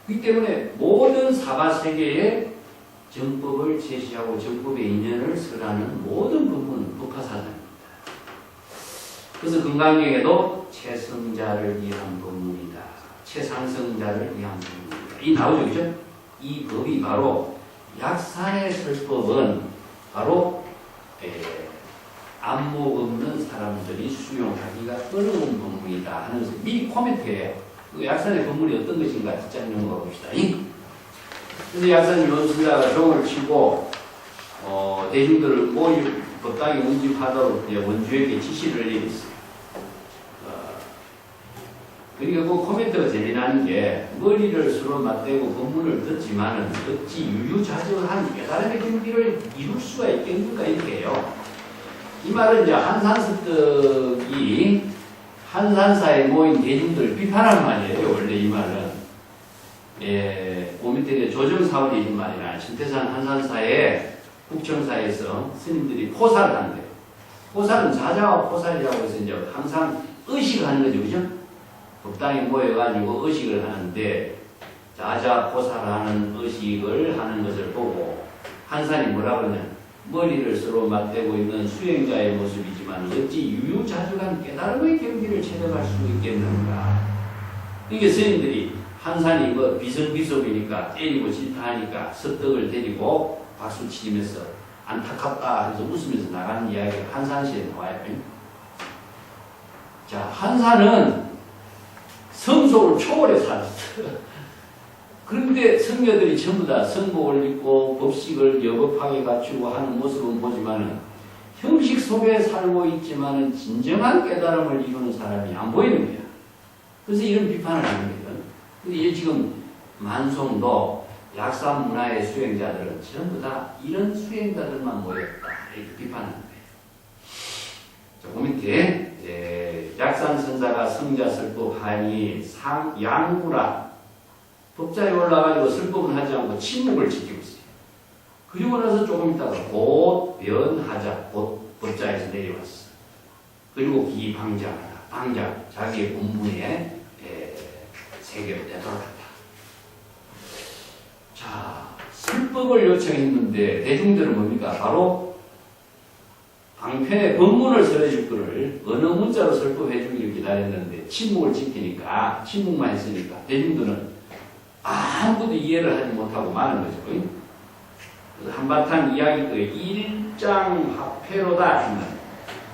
A: 그렇기 때문에 모든 사바세계에 정법을 제시하고 정법의 인연을 설하는 모든 법문은 법화사상입니다. 그래서 금강경에도 최성자를 위한 법문이다. 최상승자를 위한 법문이다. 이 나오죠, 그죠? 이 법이 바로 약산의 설법은 바로 안목 없는 사람들이 수용하기가 어려운 법문이다 하는 것을 미리 코멘트해요. 그 약산의 법문이 어떤 것인가 뒷장 넘어가 봅시다. 그래서 약산이 원수자가 종을 치고 대중들을 모이 법당에 운집하도록 원주에게 지시를 내렸어요. 그러니까 그 코멘트가 재미나는 게 머리를 서로 맞대고 법문을 듣지만은 어찌 유유자적한 깨달음의 경지를 이룰 수가 있겠는가 이렇게 해요. 이 말은 이제 한산습득이 한산사에 모인 대중들을 비판하는 말이에요. 원래 이 말은 그 밑에 조정사원이 있는 말이나 신태산 한산사에 국청사에서 스님들이 포살을 한대요. 포살은 자자와 포살이라고 해서 이제 항상 의식하는 거죠, 그죠? 법당에 모여가지고 의식을 하는데 자자 포살하는 의식을 하는 것을 보고 한산이 뭐라 그러냐? 머리를 서로 맞대고 있는 수행자의 모습이지만 어찌 유유자적한 깨달음의 경지를 체득할 수 있겠는가. 이게 스님들이 한산이 뭐 비성비속이니까 때리고 질타하니까 섭덕을 데리고 박수 치면서 안타깝다 해서 웃으면서 나가는 이야기가 한산시에 나와요. 자, 한산은 성소를 초월해 살았어. 그런데 성녀들이 전부 다 성복을 입고 법식을 여법하게 갖추고 하는 모습은 보지만은 형식 속에 살고 있지만은 진정한 깨달음을 이루는 사람이 안 보이는 거야. 그래서 이런 비판을 하는 거거든. 근데 지금 만송도 약산 문화의 수행자들은 전부 다 이런 수행자들만 모였다. 이렇게 비판하는 거예요. 조금 밑에 약산 선사가 성자 설법 하니 양구라 법자에 올라가지고 설법은 하지 않고 침묵을 지키고 있어요. 그리고 나서 조금 있다가 곧 변하자 곧 법자에서 내려왔어. 그리고 비방장하다. 방장 자기의 본분에 세계를 내돌아간다. 자, 설법을 요청했는데 대중들은 뭡니까? 바로 방편에 법문을 설해줄 거를 어느 문자로 설법해 주기를 기다렸는데 침묵을 지키니까 침묵만 했으니까 대중들은 아무도 이해를 하지 못하고 마는 거죠. 한바탕 이야기들의 일장합회로다 하는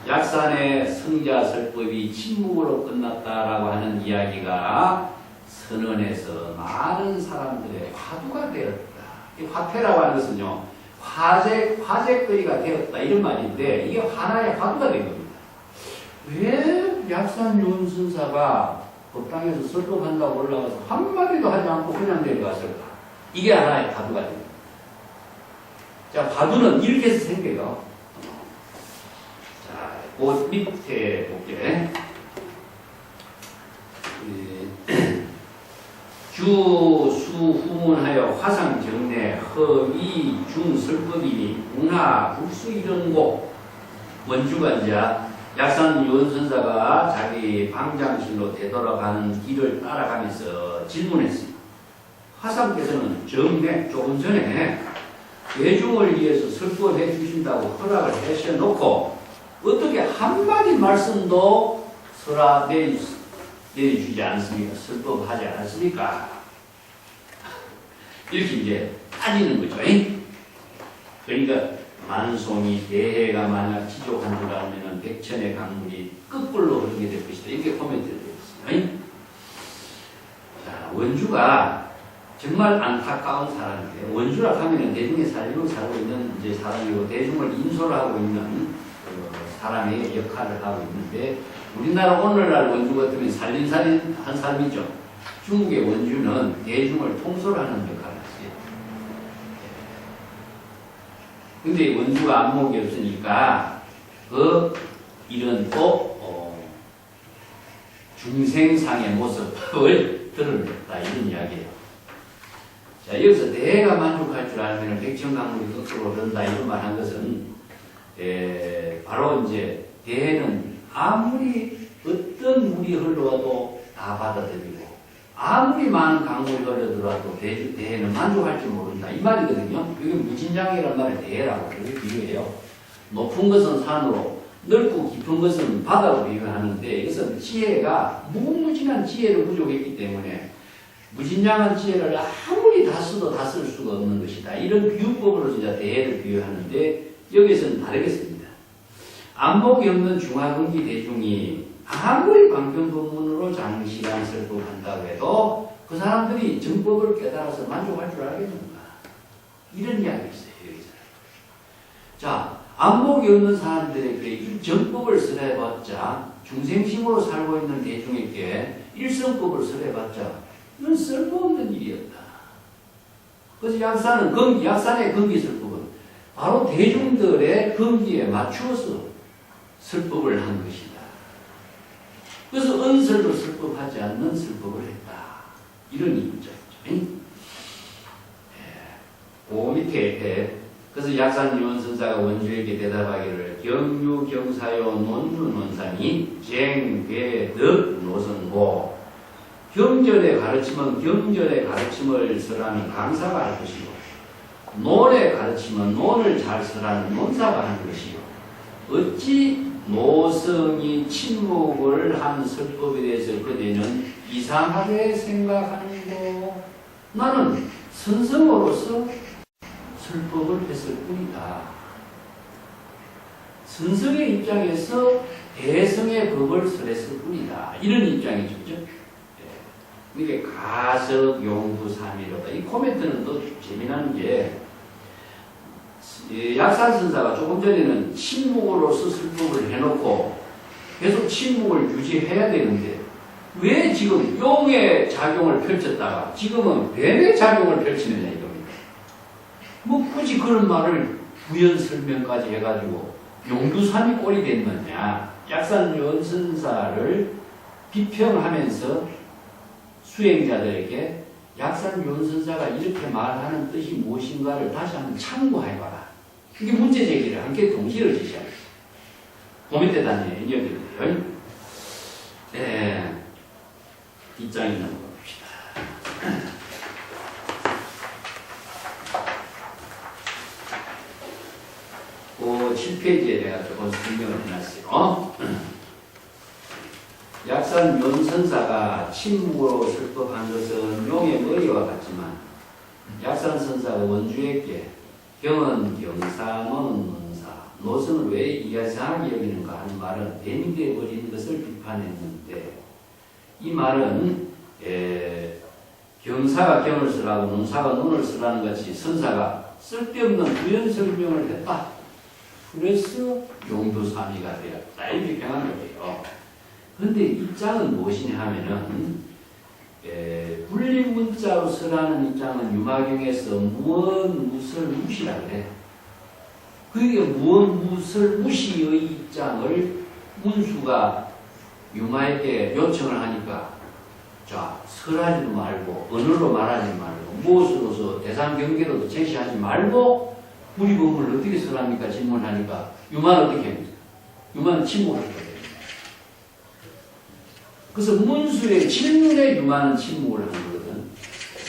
A: 약산의 성자 설법이 침묵으로 끝났다라고 하는 이야기가 선언에서 많은 사람들의 화두가 되었다. 이 화폐라고 하는 것은요, 화제거리가 되었다 이런 말인데 이게 하나의 화두가 된 겁니다. 왜 약산 윤순사가 법당에서 설법한다고 올라가서 한마디도 하지 않고 그냥 내려갔을까? 이게 하나의 화두가 됩니다. 자, 화두는 이렇게 해서 생겨요. 자, 그 밑에 볼게. 주수후문하여 화상정내 허위 중설법이니 문화 불수 이런고 원주가 이제 약산 유원선사가 자기 방장실로 되돌아가는 길을 따라가면서 질문했습니다. 화상께서는 정내 조금 전에 대중을 위해서 설법해 주신다고 허락을 하셔놓고 어떻게 한마디 말씀도 서라 내려주지 않습니까? 설법하지 않았습니까? 이렇게 이제 따지는 거죠. 그러니까 만송이 대해가 만약 지족한 줄 알면 백천의 강물이 거꾸로 흐르게 될 것이다. 이렇게 코멘트를 드렸습니다. 자, 원주가 정말 안타까운 사람인데, 원주라 하면 대중의 살림을 살고 있는 이제 사람이고 대중을 인솔 하고 있는 사람의 역할을 하고 있는데, 우리나라 오늘날 원주 같으면 살림살이 한 사람이죠. 중국의 원주는 대중을 통솔하는 역할을 했어요. 근데 원주가 안목이 없으니까 이런 또 중생상의 모습을 드러냈다 이런 이야기예요. 자, 여기서 대해가 만족할 줄 알면 백천강물이 거꾸로 흐른다 이런 말 한 것은 바로 이제 대해는 아무리 어떤 물이 흘러와도 다 받아들이고 아무리 많은 강물이 흘러들어와도 대해는 만족할 줄 모른다 이 말이거든요. 이게 무진장이라는 말을 대해라고 비유해요. 높은 것은 산으로 넓고 깊은 것은 바다로 비유하는데 이것은 지혜가 무궁무진한 지혜를 부족했기 때문에 무진장한 지혜를 아무리 다 써도 다 쓸 수가 없는 것이다. 이런 비유법으로 진짜 대해를 비유하는데 여기서는 다르겠습니다. 안목이 없는 중화근기 대중이 아무리 방편법문으로 장시간 설법한다고 해도 그 사람들이 정법을 깨달아서 만족할 줄 알겠는가? 이런 이야기가 있어요. 여기서. 자, 안목이 없는 사람들에게 이 정법을 설해봤자 중생심으로 살고 있는 대중에게 일성법을 설해봤자 이건 쓸모없는 일이었다. 그래서 약산의 근기설법은 바로 대중들의 근기에 맞추어서 설법을 한 것이다. 그래서 은설로 설법하지 않는 설법을 했다. 이런 의미죠. 그 밑에 그래서 약산유원선사가 원주에게 대답하기를 경유경사요 논주논산이 쟁괴덕 노선고 경전의 가르침은 경전의 가르침을 설하는 강사가 할 것이고 논의 가르침은 논을 편을 잘 쓰라는 논사가 하는 것이요. 어찌 노성이 침묵을 한 설법에 대해서 그대는 이상하게 생각하는고? 나는 선성으로서 설법을 했을 뿐이다. 선성의 입장에서 대성의 법을 설했을 뿐이다. 이런 입장이죠. 그죠? 이게 가석, 용부, 삼위로다. 이 코멘트는 또 재미난 게, 약산선사가 조금 전에는 침묵으로서 설법을 해놓고 계속 침묵을 유지해야 되는데, 왜 지금 용의 작용을 펼쳤다가 지금은 뱀의 작용을 펼치느냐 이겁니다. 뭐 굳이 그런 말을 부연 설명까지 해가지고 용두삼이 꼴이 됐느냐. 약산연선사를 비평하면서 수행자들에게 약산연선사가 이렇게 말하는 뜻이 무엇인가를 다시 한번 참고해봐라. 이게 문제 제기를 함께 동시를 지시합니다. 고민대 단위에 연결되는데요. 네. 뒷장에 넘어갑시다. 7페이지에 내가 조금 설명을 해놨어요. 약산 연선사가 침묵으로 설법한 것은 용의 머리와 같지만 약산 선사가 원주에게 경은 경사, 노는 논사, 노선을 왜 이상하게 여기는가 하는 말은 뱀이 되어버린 것을 비판했는데, 이 말은 경사가 경을 쓰라고 논사가 논을 쓰라는 같이 선사가 쓸데없는 부연 설명을 했다. 그래서 용두삼위가 되었다. 이렇게 평한 거예요. 그런데 입장은 무엇이냐 하면은 분리문자로 쓰라는 입장은 유마경에서 무언 무설 무시라 그래. 그게 무언 무설 무시의 입장을 문수가 유마에게 요청을 하니까, 자, 설하지도 말고 언어로 말하지 말고 무엇으로서 대상 경계로도 제시하지 말고 우리 법을 어떻게 설합니까? 질문하니까 유마는 어떻게 합니까? 유마는 침묵을 했거든요. 그래서 문수의 질문에 유마는 침묵을 한 거거든.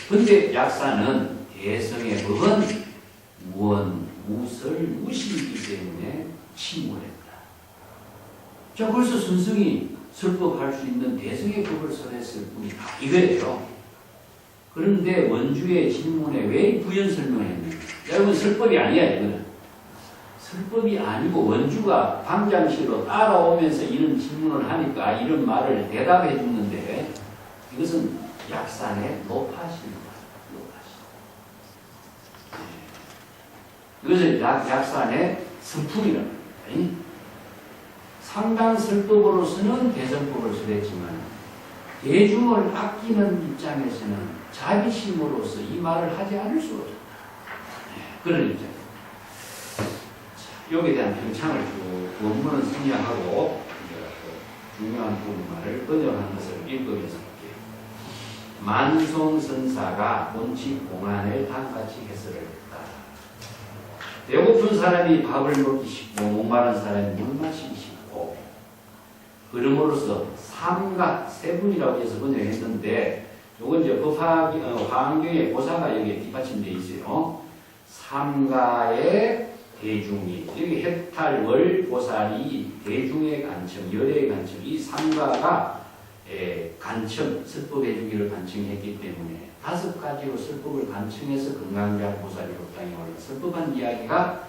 A: 근데 약사는 대성의 법은 무언 무설 무시이기 때문에 침묵을 했다. 자, 그래서 선성이 설법할 수 있는 대성의 법을 설했을 뿐이다. 이거예요. 그런데 원주의 질문에 왜 부연 설명을 했는가? 여러분, 설법이 아니야, 이거는. 설법이 아니고 원주가 방장실로 따라오면서 이런 질문을 하니까 이런 말을 대답해 주는데, 이것은 약산의 노파심입니다. 노파심. 이것을 약산의 선풍이라고 합니다. 상당 설법으로서는 대성법을 설했지만 대중을 아끼는 입장에서는 자비심으로서 이 말을 하지 않을 수가 없다. 그런 입장입니다. 여기에 대한 평창을 주고 원문은 승리하고 중요한 부분만을 번역한 것을 읽으면서 할게요. 만송선사가 본칙 공안을 다음같이 해설을 했다. 배고픈 사람이 밥을 먹기 쉽고 목마른 사람이 물 마시기 쉽고, 그럼으로써 삼각 세분이라고 해서 번역했는데, 요건 이제 화엄경의 고사가 여기에 뒷받침되어 있어요. 삼가의 대중이, 여기 해탈, 월, 보살이 대중의 간청, 열의 간청, 이 삼가가 간청, 설법의 주기를 간청했기 때문에 5가지로 설법을 간청해서 건강자 보살이 법당에 올라 설법한 이야기가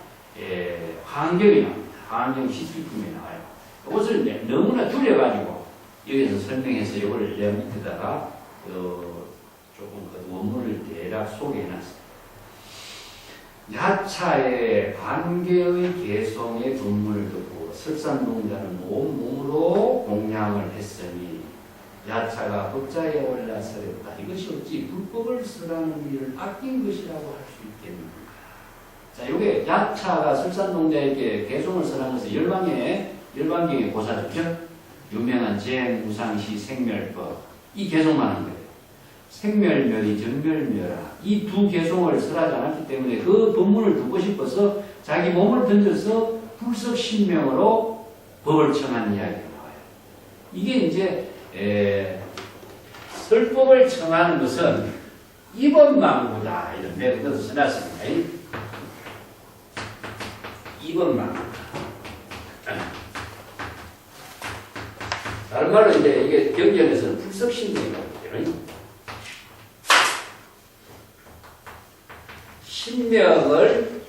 A: 화엄경에 나옵니다. 화엄경 시술품에 나와요. 이것을 이제 너무나 줄여가지고 여기서 설명해서 이걸 내 밑에다가 조금 그 원문을 대략 소개해놨습니다. 야차의 반개의 개성의 법문을 듣고 설산동자는 온 몸으로 공양을 했으니 야차가 법자에 올라 서렸다. 이것이 어찌 불법을 쓰라는 일을 아낀 것이라고 할 수 있겠는가. 자, 이게 야차가 설산동자에게 개성을 설한 것은 열반경의 고사죠. 유명한 제무상시 생멸법, 이 개성만 한 거예요. 생멸멸이 정멸멸아, 이 두 개성을 설하지 않았기 때문에 그 법문을 듣고 싶어서 자기 몸을 던져서 불석신명으로 법을 청한 이야기가 나와요. 이게 이제 설법을 청하는 것은 이법망구다, 이런 내용도 써놨습니다. 이건 막 다른 말로 이제 이게 경전에서는 불석신명이라고 그러죠. 신명을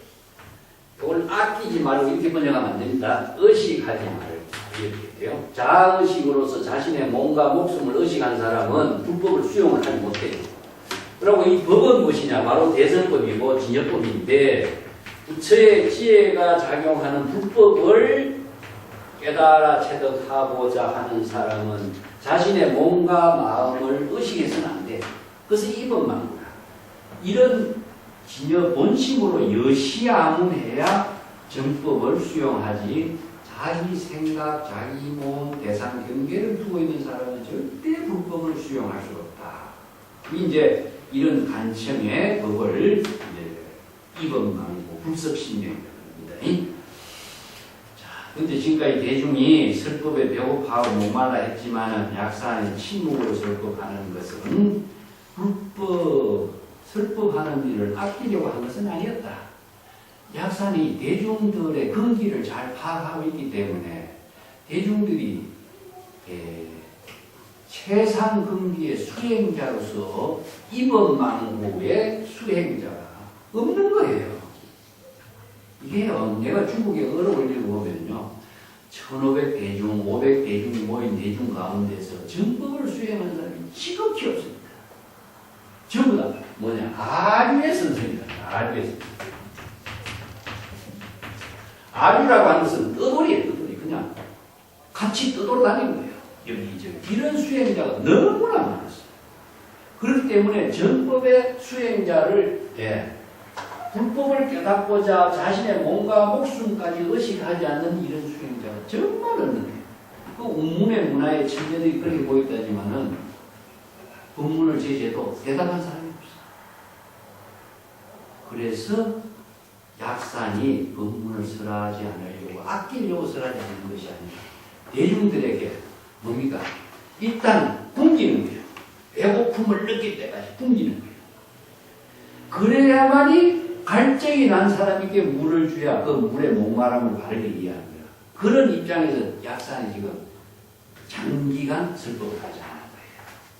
A: 이걸 아끼지 말고 이렇게 번역하면 안 됩니다. 의식하지 말고 이렇게 돼요. 자의식으로서 자신의 몸과 목숨을 의식한 사람은 불법을 수용을 하지 못해요. 그리고 이 법은 무엇이냐? 바로 대선법이고 진여법인데 부처의 지혜가 작용하는 불법을 깨달아 체득하고자 하는 사람은 자신의 몸과 마음을 의식해서는 안 돼. 그래서 이 법만구나. 이런 진여 본심으로 여시아문해야 정법을 수용하지 자기 생각, 자기 몸, 대상, 경계를 두고 있는 사람은 절대 불법을 수용할 수가 없다. 이제 이런 간청의 법을 이법망고 불섭신명이라고 합니다. 자, 근데 지금까지 대중이 설법에 배고파하고 목말라 했지만은 약사는 침묵으로 설법하는 것은 설법하는 일을 아끼려고 한 것은 아니었다. 약산이 대중들의 근기를 잘 파악하고 있기 때문에 대중들이 최상 근기의 수행자로서 이법망고의 수행자가 없는 거예요. 이게요, 내가 중국의 어록을 읽어보면요, 1500대중, 500대중이 모인 대중 가운데서 정법을 수행하는 사람이 지극히 없습니다. 전부 다 뭐냐? 아류의 선생이다. 아류의 선생. 아류라고 하는 것은 떠돌이에요. 떠돌이. 그냥 같이 떠돌아 다니는 거예요. 여기저기. 이런 수행자가 너무나 많았어요. 그렇기 때문에 정법의 수행자를 불법을 깨닫고자 자신의 몸과 목숨까지 의식하지 않는 이런 수행자가 정말 없는데 그 운문의 문화의 천재들이 그렇게 보였다지만은 법문을 제시해도 대답한 사람이 없어. 그래서 약산이 법문을 설하지 않으려고 아끼려고 설하지 않는 것이 아니라 대중들에게 뭡니까? 일단 굶기는 거예요. 배고픔을 느낄 때까지 굶기는 거예요. 그래야만이 갈증이 난 사람에게 물을 줘야 그 물의 목마름을 바르게 이해하는 거예요. 그런 입장에서 약산이 지금 장기간 설법을 하지 않은 거예요.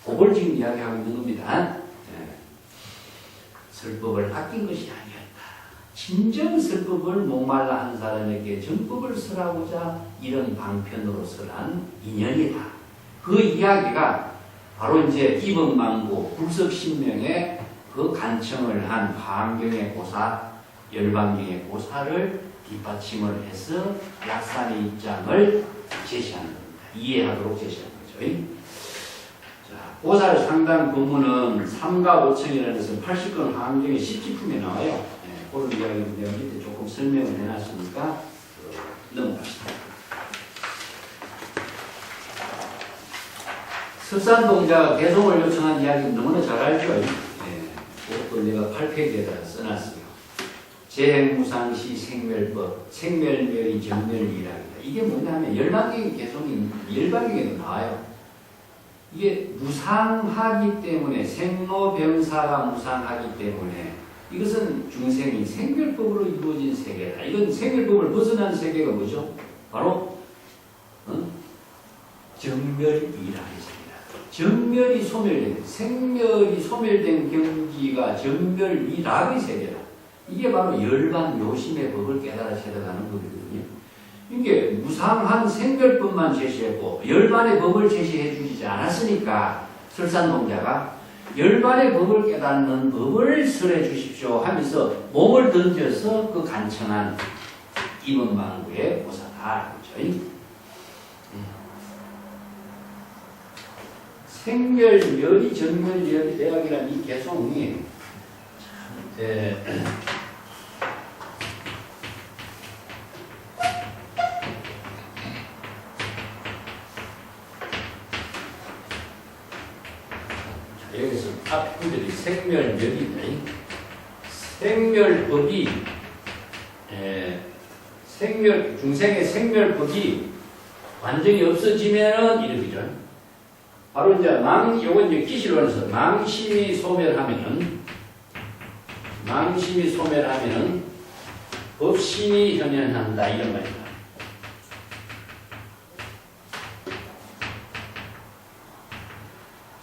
A: 그걸 지금 이야기하고 있는 겁니다. 설법을 아낀 것이 아니었다. 진정 설법을 목말라 한 사람에게 정법을 설하고자 이런 방편으로 설한 인연이다. 그 이야기가 바로 이제 이법망고 불석신명의 그 간청을 한 화엄경의 고사, 열반경의 고사를 뒷받침을 해서 약산의 입장을 제시하는 겁니다. 이해하도록 제시하는 거죠. 자, 고사를 상당 본문은 3가 5청이라는 것은 80권 화엄경의 10지품에 나와요. 그런 이야기는 내가 밑에 조금 설명을 해놨으니까 넘어갑시다. 섭산동자가 개송을 요청한 이야기는 너무나 잘 알죠. 그것도 내가 8페이지에다 써놨어요. 재행무상시 생멸법, 생멸멸이 정멸이랍니다. 이게 뭐냐면 열반경의 개송이 열반경에도 나와요. 이게 무상하기 때문에 생로병사가 무상하기 때문에 이것은 중생이 생멸법으로 이루어진 세계다. 이건 생멸법을 벗어난 세계가 뭐죠? 바로 정멸이라는 세계다. 정멸이 소멸된, 생멸이 소멸된 경지가 정멸이라의 세계다. 이게 바로 열반 요심의 법을 깨달아 체득하는 법이거든요. 이게 무상한 생멸법만 제시했고 열반의 법을 제시해 주지 않았으니까 설산동자가 열반의 법을 깨닫는 법을 설해 주십시오 하면서 몸을 던져서 그 간청한 이법망고의 고사다. 그렇죠? 생멸멸이 정멸멸이 대학이라는 이 개송이 여기서 앞 구절이 생멸멸이네. 생멸법이 중생의 생멸법이 완전히 없어지면은 이렇게죠. 바로 이제 요건 이제 기시론에서 망심이 소멸하면은 법신이 현현한다 이런 말입니다.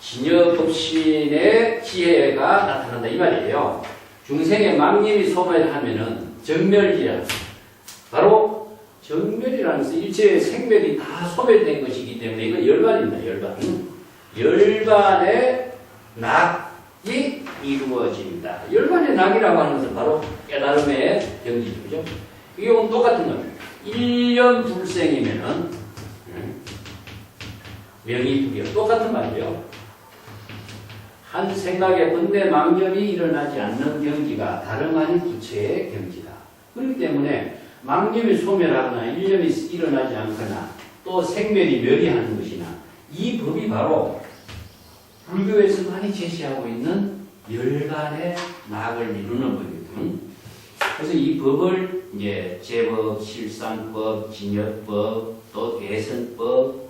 A: 진여법신의 지혜가 나타난다 이 말이에요. 중생의 망념이 소멸하면은 정멸이라 바로 정멸이라는 것은 일체의 생멸이 다 소멸된 것이기 때문에 이건 열반입니다. 열반. 열반의 낙이 이루어진다. 열반의 낙이라고 하는 것은 바로 깨달음의 경지죠. 그죠? 이게 똑같은 겁니다. 1년 불생이면은 명의불이요. 똑같은 말이죠. 한 생각에 번뇌 망념이 일어나지 않는 경지가 다름 아닌 부처의 경지다. 그렇기 때문에 망념이 소멸하거나 일념이 일어나지 않거나 또 생멸이 멸이하는 것이나 이 법이 바로 불교에서 많이 제시하고 있는 열반의 낙을 이루는 법이거든. 그래서 이 법을 이제 제법, 실상법, 진여법, 또 대선법,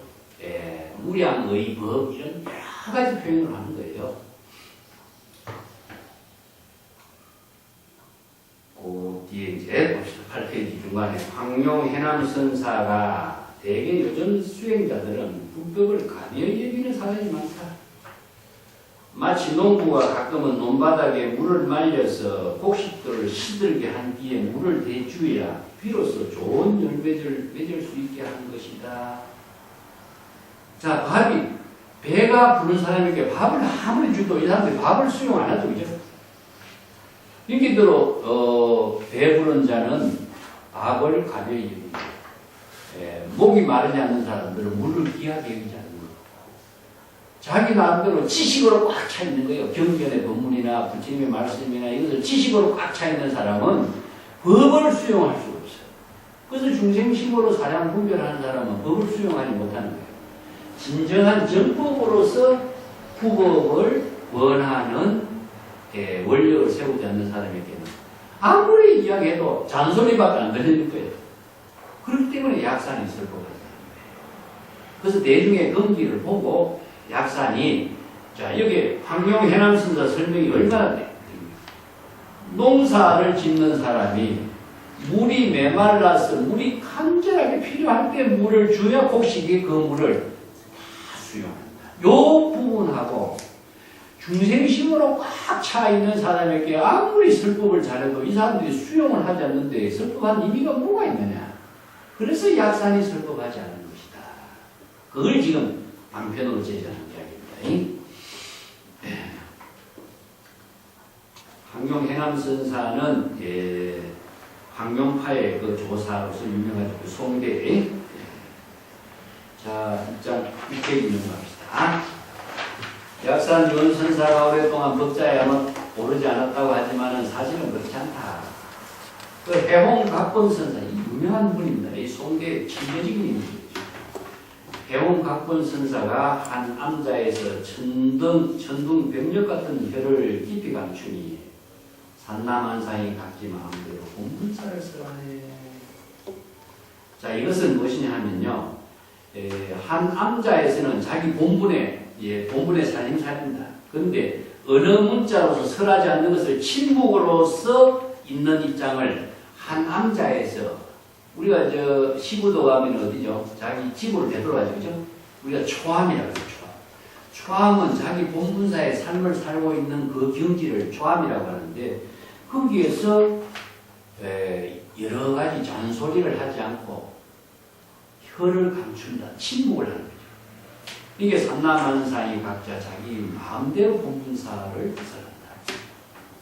A: 무량의법 이런 여러 가지 표현을 하는 거예요. 그 뒤에 이제 봅시다. 8페이지 중간에 황룡 해남선사가 대개 요즘 수행자들은 불법을 가벼이 여기는 사람이 많다. 마치 농부가 가끔은 논바닥에 물을 말려서 곡식들을 시들게 한 뒤에 물을 대주어야 비로소 좋은 열매를 맺을 수 있게 하는 것이다. 자, 배가 부른 사람에게 밥을 아무리 줘도 이 사람들이 밥을 수용 안 하죠, 그죠? 이렇게 들어, 배부른 자는 밥을 가벼이 여깁니다. 목이 마르지 않는 사람들은 물을 귀하게 여기지 않는 거예요. 자기 나름대로 지식으로 꽉 차 있는 거예요. 경전의 법문이나 부처님의 말씀이나 이것을 지식으로 꽉 차 있는 사람은 법을 수용할 수가 없어요. 그래서 중생심으로 사량 분별하는 사람은 법을 수용하지 못하는 거예요. 진정한 정법으로서 후법을 원하는 원력을 세우지 않는 사람에게는 아무리 이야기해도 잔소리밖에 안 들릴 거예요. 그렇기 때문에 약산이 슬퍼하는 거예요. 그래서 대중의 경기를 보고 약산이 자 여기 황룡 해남선사 설명이 얼마나 됩니다. 농사를 짓는 사람이 물이 메말라서 물이 간절하게 필요할 때 물을 줘야 곡식이 그 물을 다 수용한다. 요 부분하고 중생심으로 꽉 차 있는 사람에게 아무리 설법을 잘해도 이 사람들이 수용을 하지 않는데 설법한 의미가 뭐가 있느냐. 그래서 약산이 설법하지 않는 것이다. 그걸 지금 방편으로 제시하는 이야기입니다. 황룡 해남선사는 황룡파의 그 조사로서 유명하죠. 그 송대. 자, 1장 6페이지 넘어갑시다. 약산 유원선사가 오랫동안 법자에 오르지 않았다고 하지만 사실은 그렇지 않다. 그 해홍각본선사, 이 유명한 분입니다. 이 송대의 친대적인 인물이죠. 해홍각본선사가 한 암자에서 천둥 병력 같은 혀를 깊이 감추니 산남한상이 각지 마음대로 공문사를 써가네. 자, 이것은 무엇이냐 하면요. 한 암자에서는 자기 본분에 살림살이입니다. 그런데 어느 문자로서 설하지 않는 것을 침묵으로서 있는 입장을 한 암자에서 우리가 저 시부도 가면 어디죠? 자기 집으로 되돌아가죠. 그죠? 우리가 초함이라고 해요. 초함은 자기 본분사의 삶을 살고 있는 그 경지를 초함이라고 하는데 거기에서 여러 가지 잔소리를 하지 않고 혀를 감춘다. 침묵을 하는 거죠. 이게 삼남한사이 각자 자기 마음대로 본분사를 구설한다.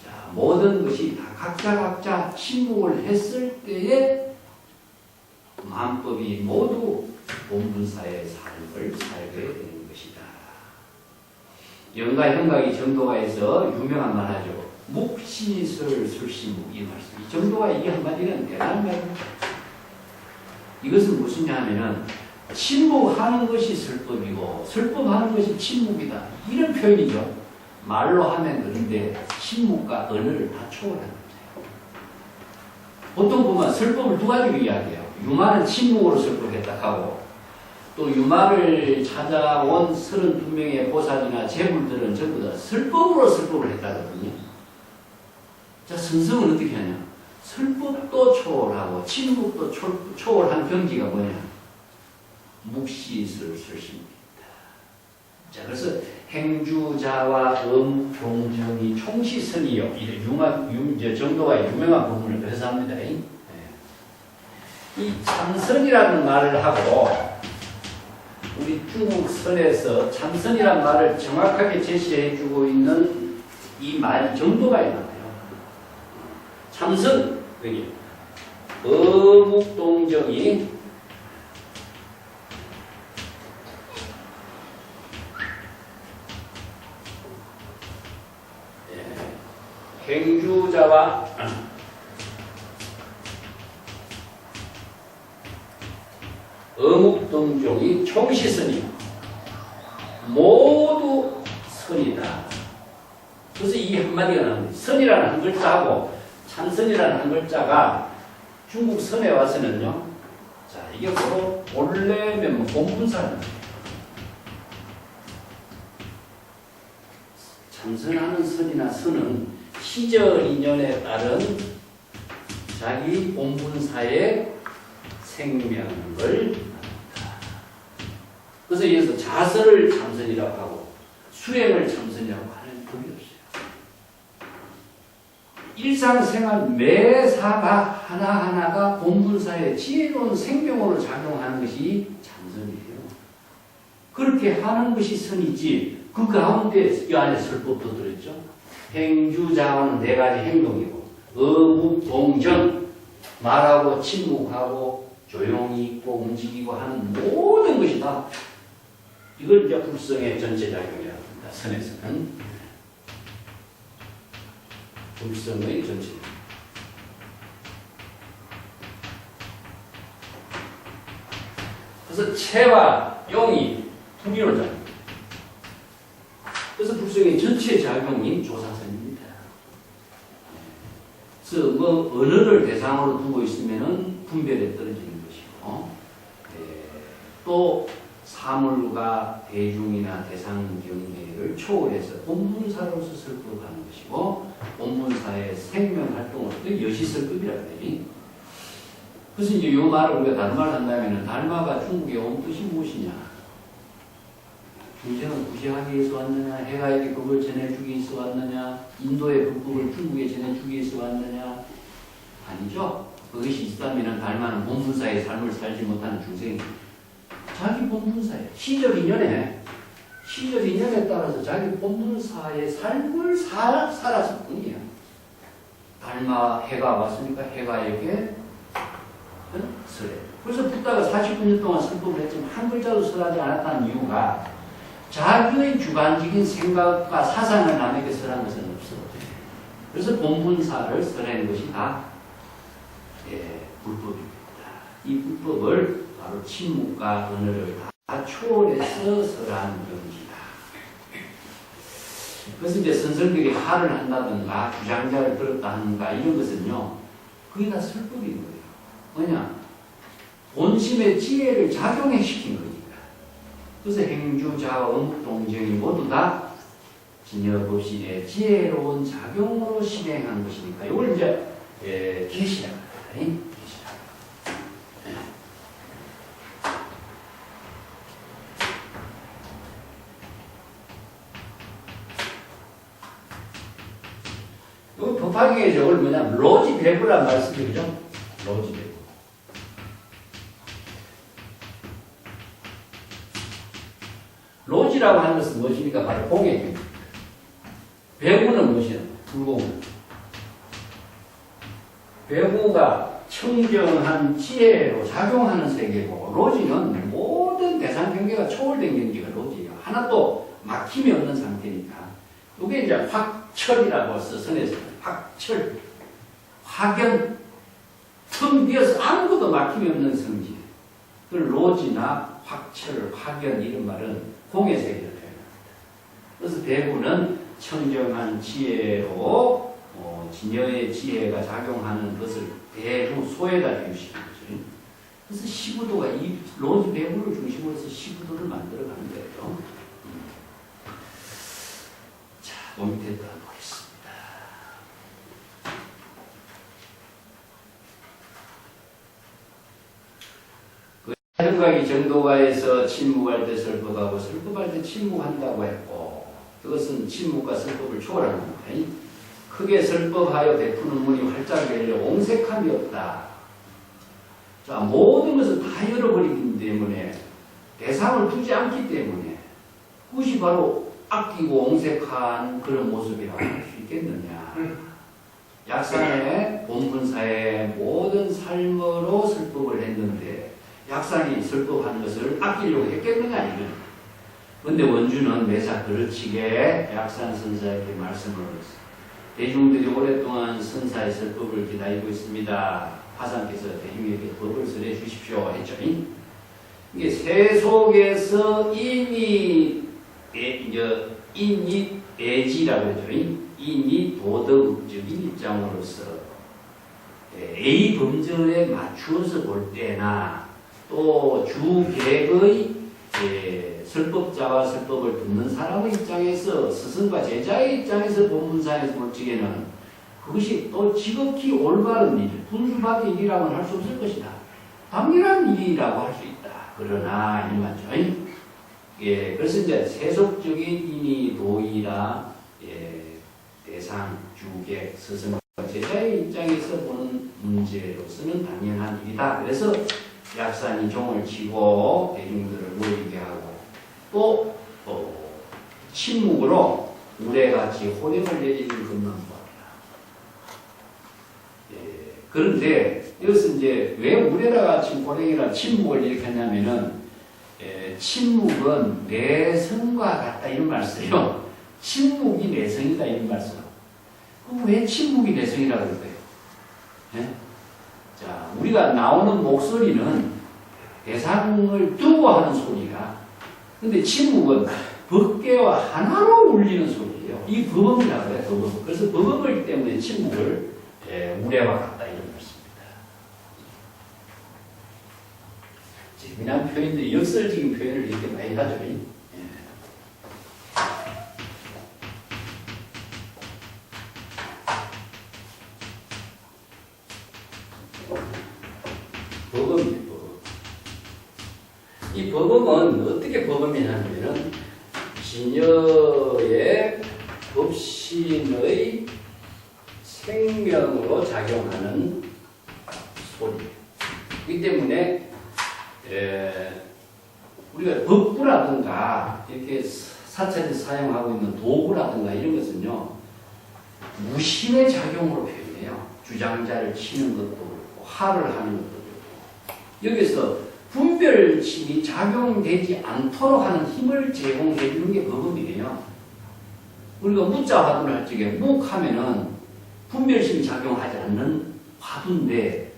A: 자, 모든 것이 다 각자 침묵을 했을 때에 마음법이 모두 본분사의 삶을 살게 되는 것이다. 영가 형각이 정도가에서 유명한 말 하죠. 묵시설 술시묵 이 말씀. 이 정도가 이게 한마디는 대단한 말입니다. 이것은 무엇이냐 하면은 침묵하는 것이 설법이고 설법하는 것이 침묵이다. 이런 표현이죠. 말로 하면 그런데 침묵과 언어를 다 초월하는 거예요. 보통 보면 설법을 두 가지로 이야기해요. 유마는 침묵으로 설법했다 하고 또 유마를 찾아온 32명의 보살이나 제불들은 전부 다 설법으로 설법을 했다거든요. 자, 선성은 어떻게 하냐? 설법도 초월하고 침묵도 초월한 경지가 뭐냐? 묵시설설십니다. 자, 그래서 행주자와 음동정이 총시선이요. 이 정도가 유명한 부분을 그래서 합니다. 이 참선이라는 말을 하고 우리 중국 선에서 참선이라는 말을 정확하게 제시해주고 있는 이 말 정도가 있나요? 참선, 여기 어묵동정이 행주자와 어묵동정이 총시선이요. 모두 선이다. 그래서 이 한마디가 나옵니다. 선이라는 한 글자하고 참선이라는 한 글자가 중국 선에 와서는요. 자, 이게 바로 본래면 본분사는 참선하는 선이나 선은 시절 인연에 따른 자기 본분사의 생명을 합니다. 그래서 여기서 자설을 참선이라고 하고 수행을 참선이라고 하는 법이 없어요. 일상생활 매 사각 하나하나가 본분사의 지혜로운 생명으로 작용하는 것이 참선이에요. 그렇게 하는 것이 선이지 그 가운데 이 안에 설법도 들었죠. 행주자와는 네 가지 행동이고 어묵동정 말하고 침묵하고 조용히 있고 움직이고 하는 모든 것이 다 이걸 이제 불성의 전체 작용이라고 합니다. 선에서는 불성의 전체. 그래서 체와 용이 분리로 작용. 그래서 불성의 전체 작용이 조사선입니다. 그래서 뭐 언어를 대상으로 두고 있으면은 분별에 떨어지는 것이고, 또 사물과 대중이나 대상 경계를 초월해서 본분사로서 설법하는 것이고, 본분사의 생명 활동으로도 여시설법이라고 해요. 그래서 이제 이 말을 우리가 달마를 한다면은 달마가 중국의 온 뜻이 무엇이냐? 중생은 구제하기 위해서 왔느냐? 해가에게 법을 전해주기 위해서 왔느냐? 인도의 불법을 중국에 전해주기 위해서 왔느냐? 아니죠. 그것이 있다면 달마는 본분사의 삶을 살지 못하는 중생이 자기 본분사에 시절 인연에 따라서 자기 본분사의 삶을 살았을 뿐이에요. 달마 해가 왔으니까 해가에게 설해. 그래서 붓다가 49년 동안 설법을 했지만 한 글자도 설하지 않았다는 이유가 자기의 주관적인 생각과 사상을 남에게 설한 것은 없어. 그래서 본분사를 설하는 것이 다 불법입니다. 이 불법을 바로 침묵과 언어를 다 초월해서 설하는 경지다. 그래서 이제 선생들이 화를 한다든가 주장자를 들었다든가 이런 것은요, 그게 다 설법인 거예요. 뭐냐? 본심의 지혜를 작용해 시킨 거니까. 그래서 행주자와 어묵동정이 모두 다 진여법신의 지혜로운 작용으로 실행한 것이니까 이걸 이제 계시라고 합니다. 이 법화경의 저걸 뭐냐면 로지 배부란 말씀이죠. 로지 배부. 로지라고 하는 것은 무엇입니까? 바로 공예입니다. 배구는 무엇이냐? 불공. 배구가 청정한 지혜로 작용하는 세계고, 로지는 모든 대상 경계가 초월된 경계가 로지예요. 하나도 막힘이 없는 상태니까. 이게 이제 확철이라고 써서에서 확철, 확연, 틈 비어서 아무것도 막힘이 없는 성질. 그 로지나 확철, 확연 이런 말은 공의 세계를 표현합니다. 그래서 배구는 청정한 지혜로 진여의 지혜가 작용하는 것을 배구 소에다 비유시키는 거죠. 그래서 시부도가 이 로지 배구를 중심으로 해서 시부도를 만들어가는 거예요. 자, 그 밑에 보겠습니다. 생각이 정도가에서 침묵할 때 설법하고 설법할 때 침묵한다고 했고 그것은 침묵과 설법을 초월하는 겁니다. 크게 설법하여 베푸는 문이 활짝 열려 옹색함이 없다. 자, 모든 것을 다 열어버리기 때문에 대상을 두지 않기 때문에 그것이 바로 아끼고 옹색한 그런 모습이라고 할 수 있겠느냐. 약산의 본분사의 모든 삶으로 설법을 했는데 약산이 설법하는 것을 아끼려고 했겠느냐 이거죠. 그런데 원주는 매사 그르치게 약산 선사에게 말씀을 했어요. 대중들이 오랫동안 선사의 설법을 기다리고 있습니다. 화상께서 대중에게 법을 설해 주십시오 했죠. 이게 세속에서 이미 애지라고 하죠. 이미 도덕적인 입장으로서 A 범절에 맞추어서 볼 때나 또 주객의 설법자와 설법을 듣는 사람의 입장에서 스승과 제자의 입장에서 본문상에서 볼 적에는 그것이 또 지극히 올바른 일, 분수받은 일이라고는 할 수 없을 것이다. 당연한 일이라고 할 수 있다. 그러나 이 말이죠. 그래서 이제 세속적인 인이 도의라 대상, 주객, 스승과 제자의 입장에서 보는 문제로서는 당연한 일이다. 그래서 약산이 종을 치고 대중들을 모이게 하고 또 침묵으로 우레같이 호령을 내리는 것만 보아라. 그런데 여기서 이제 왜 우레같이 호령이라 침묵을 이렇게 했냐면은 침묵은 내성과 같다 이런 말씀이요. 침묵이 내성이다 이런 말씀. 그럼 왜 침묵이 내성이라고 그럴까요? 자, 우리가 나오는 목소리는 대상을 두고 하는 소리가 근데 침묵은 법계와 하나로 울리는 소리예요. 이 법음이라고 해요. 법음. 그래서 법음이기 때문에 침묵을 우레와 같다 이런 말씀입니다. 재미난 표현들이 역설적인 표현을 이렇게 많이 하죠. 법음이에요. 법음. 이 법음은 어떻게 법음이냐면은 진여의 법신의 생명으로 작용하는 소리예요. 그렇기 때문에 우리가 법구라든가 이렇게 사찰에서 사용하고 있는 도구라든가 이런 것은요 무심의 작용으로 표현해요. 주장자를 치는 것도 그렇고 화를 하는 것도 그렇고 여기서 분별심이 작용되지 않도록 하는 힘을 제공해 주는 게 법음이에요. 우리가 무자 화두를 할 적에 묵하면은 분별심이 작용하지 않는 화두인데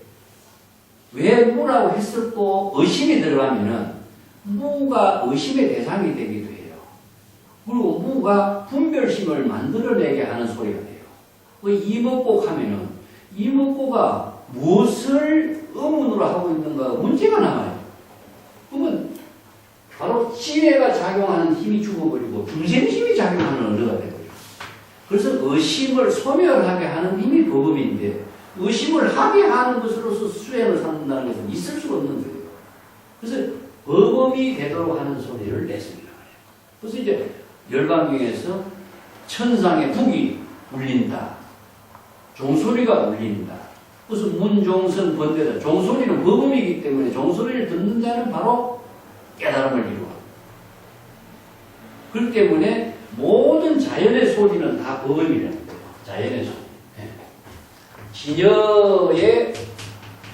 A: 왜 무라고 했을 또 의심이 들어가면은 무가 의심의 대상이 되기도 해요. 그리고 무가 분별심을 만들어내게 하는 소리가 돼요. 그 이먹고 하면은 이먹고가 무엇을 의문으로 하고 있는가 문제가 남아요. 그러면 바로 지혜가 작용하는 힘이 죽어버리고 중생심이 작용하는 언어가 되버려요. 그래서 의심을 소멸하게 하는 힘이 법음인데 의심을 하게 하는 것으로서 수행을 삼는다는 것은 있을 수가 없는 거예요. 그래서 법음이 되도록 하는 소리를 냈습니다. 그래서 이제 열반경에서 천상의 북이 울린다. 종소리가 울린다. 그래서 문종선 번대다. 종소리는 법음이기 때문에 종소리를 듣는 자는 바로 깨달음을 이루어. 그렇기 때문에 모든 자연의 소리는 다 법음이라는 거예요. 자연의 소리. 진여의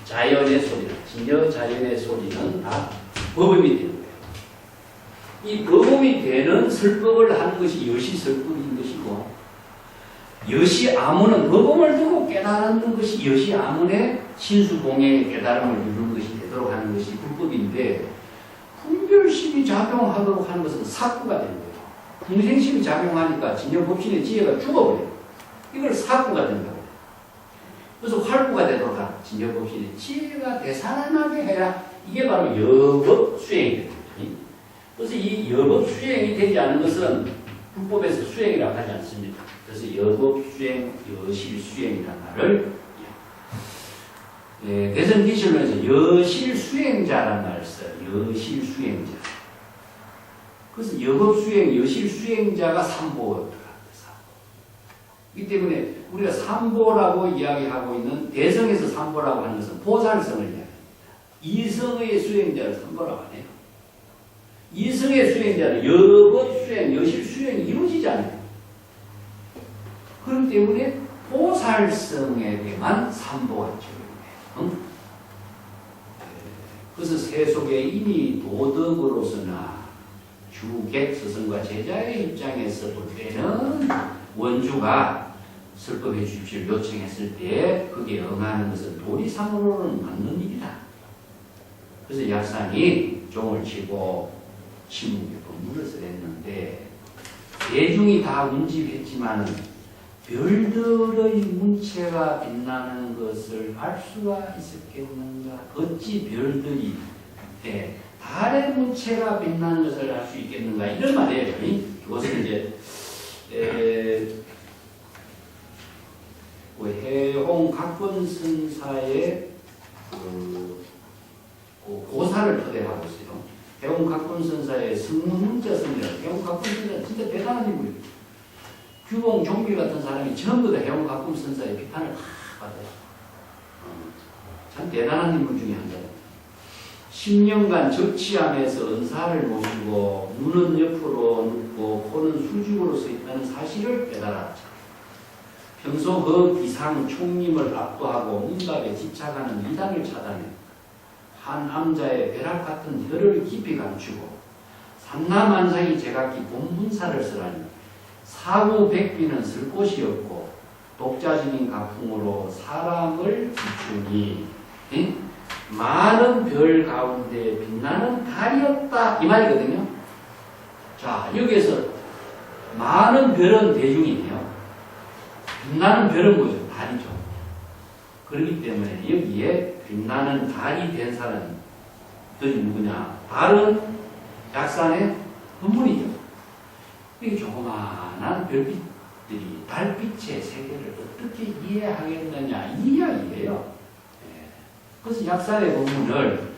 A: 자연의 소리는, 진여 자연의 소리는 다 법음이 되는 거예요. 이 법음이 되는 설법을 하는 것이 여시설법인 것이고, 여시아문은 법음을 두고 깨달는 것이 여시아문의 신수공예의 깨달음을 이루는 것이 되도록 하는 것이 불법인데, 분별심이 작용하도록 하는 것은 사구가 되는 거예요. 중생심이 작용하니까 진여법신의 지혜가 죽어버려요. 이걸 사구가 된다고. 그래서 활구가 되도록 하는 진여법신의 지혜가 되살아나게 해야 이게 바로 여법 수행이 됩니다. 그래서 이 여법 수행이 되지 않은 것은 불법에서 수행이라고 하지 않습니다. 그래서 여법 수행, 여실 수행이라는 말을 대선 기실론에서 여실 수행자라는 말을 써요. 여실 수행자. 그래서 여법 수행, 여실 수행자가 삼보가 들어갑니다. 이 때문에 우리가 삼보라고 이야기하고 있는 대성에서 삼보라고 하는 것은 보살성을 이야기합니다. 이성의 수행자를 삼보라고 하네요. 이성의 수행자는 여법 수행, 여실 수행이 이루어지지 않아요. 그렇기 때문에 보살성에게만 삼보가 적용돼요. 그래서 세속에 이미 도덕으로서나 주객 스승과 제자의 입장에서 볼 때는 원주가 설법해 주십시오 요청했을 때 그게 응하는 것은 도리상으로는 맞는 일이다. 그래서 약산이 종을 치고 침묵의 법문을 써냈는데 대중이 다 운집했지만은 별들의 문체가 빛나는 것을 알 수가 있었겠는가? 어찌 별들이 달의 문체가 빛나는 것을 알 수 있겠는가? 이런 말이에요. 이것은 이제 해홍 각본선사의 고사를 토대하고 있어요. 해홍 각본선사의 승문문자선이라 해홍 각본선사 진짜 대단한 인물이에요. 규봉 종비 같은 사람이 전부 다 해홍 각본선사의 비판을 다 받아요. 참 대단한 인물 중에 한 사람. 10년간 적치하면서 은사를 모시고 눈은 옆으로 눕고 코는 수직으로 서 있다는 사실을 깨달았죠. 평소 그 기상 총림을 압도하고 문답에 집착하는 이단을 차단해 한 암자의 벼락 같은 혀를 깊이 감추고 삼라만상이 제각기 본분사를 쓰라니 사구백비는 쓸 곳이 없고 독자적인 가풍으로 사람을 비추니 많은 별 가운데 빛나는 달이었다 이 말이거든요. 자, 여기에서 많은 별은 대중이네요. 빛나는 별은 뭐죠? 달이죠. 그렇기 때문에 여기에 빛나는 달이 된 사람들이 누구냐? 달은 약산의 본문이죠. 이 조그마한 별빛들이 달빛의 세계를 어떻게 이해하겠느냐 이 이야기예요. 그래서 약산의 본문을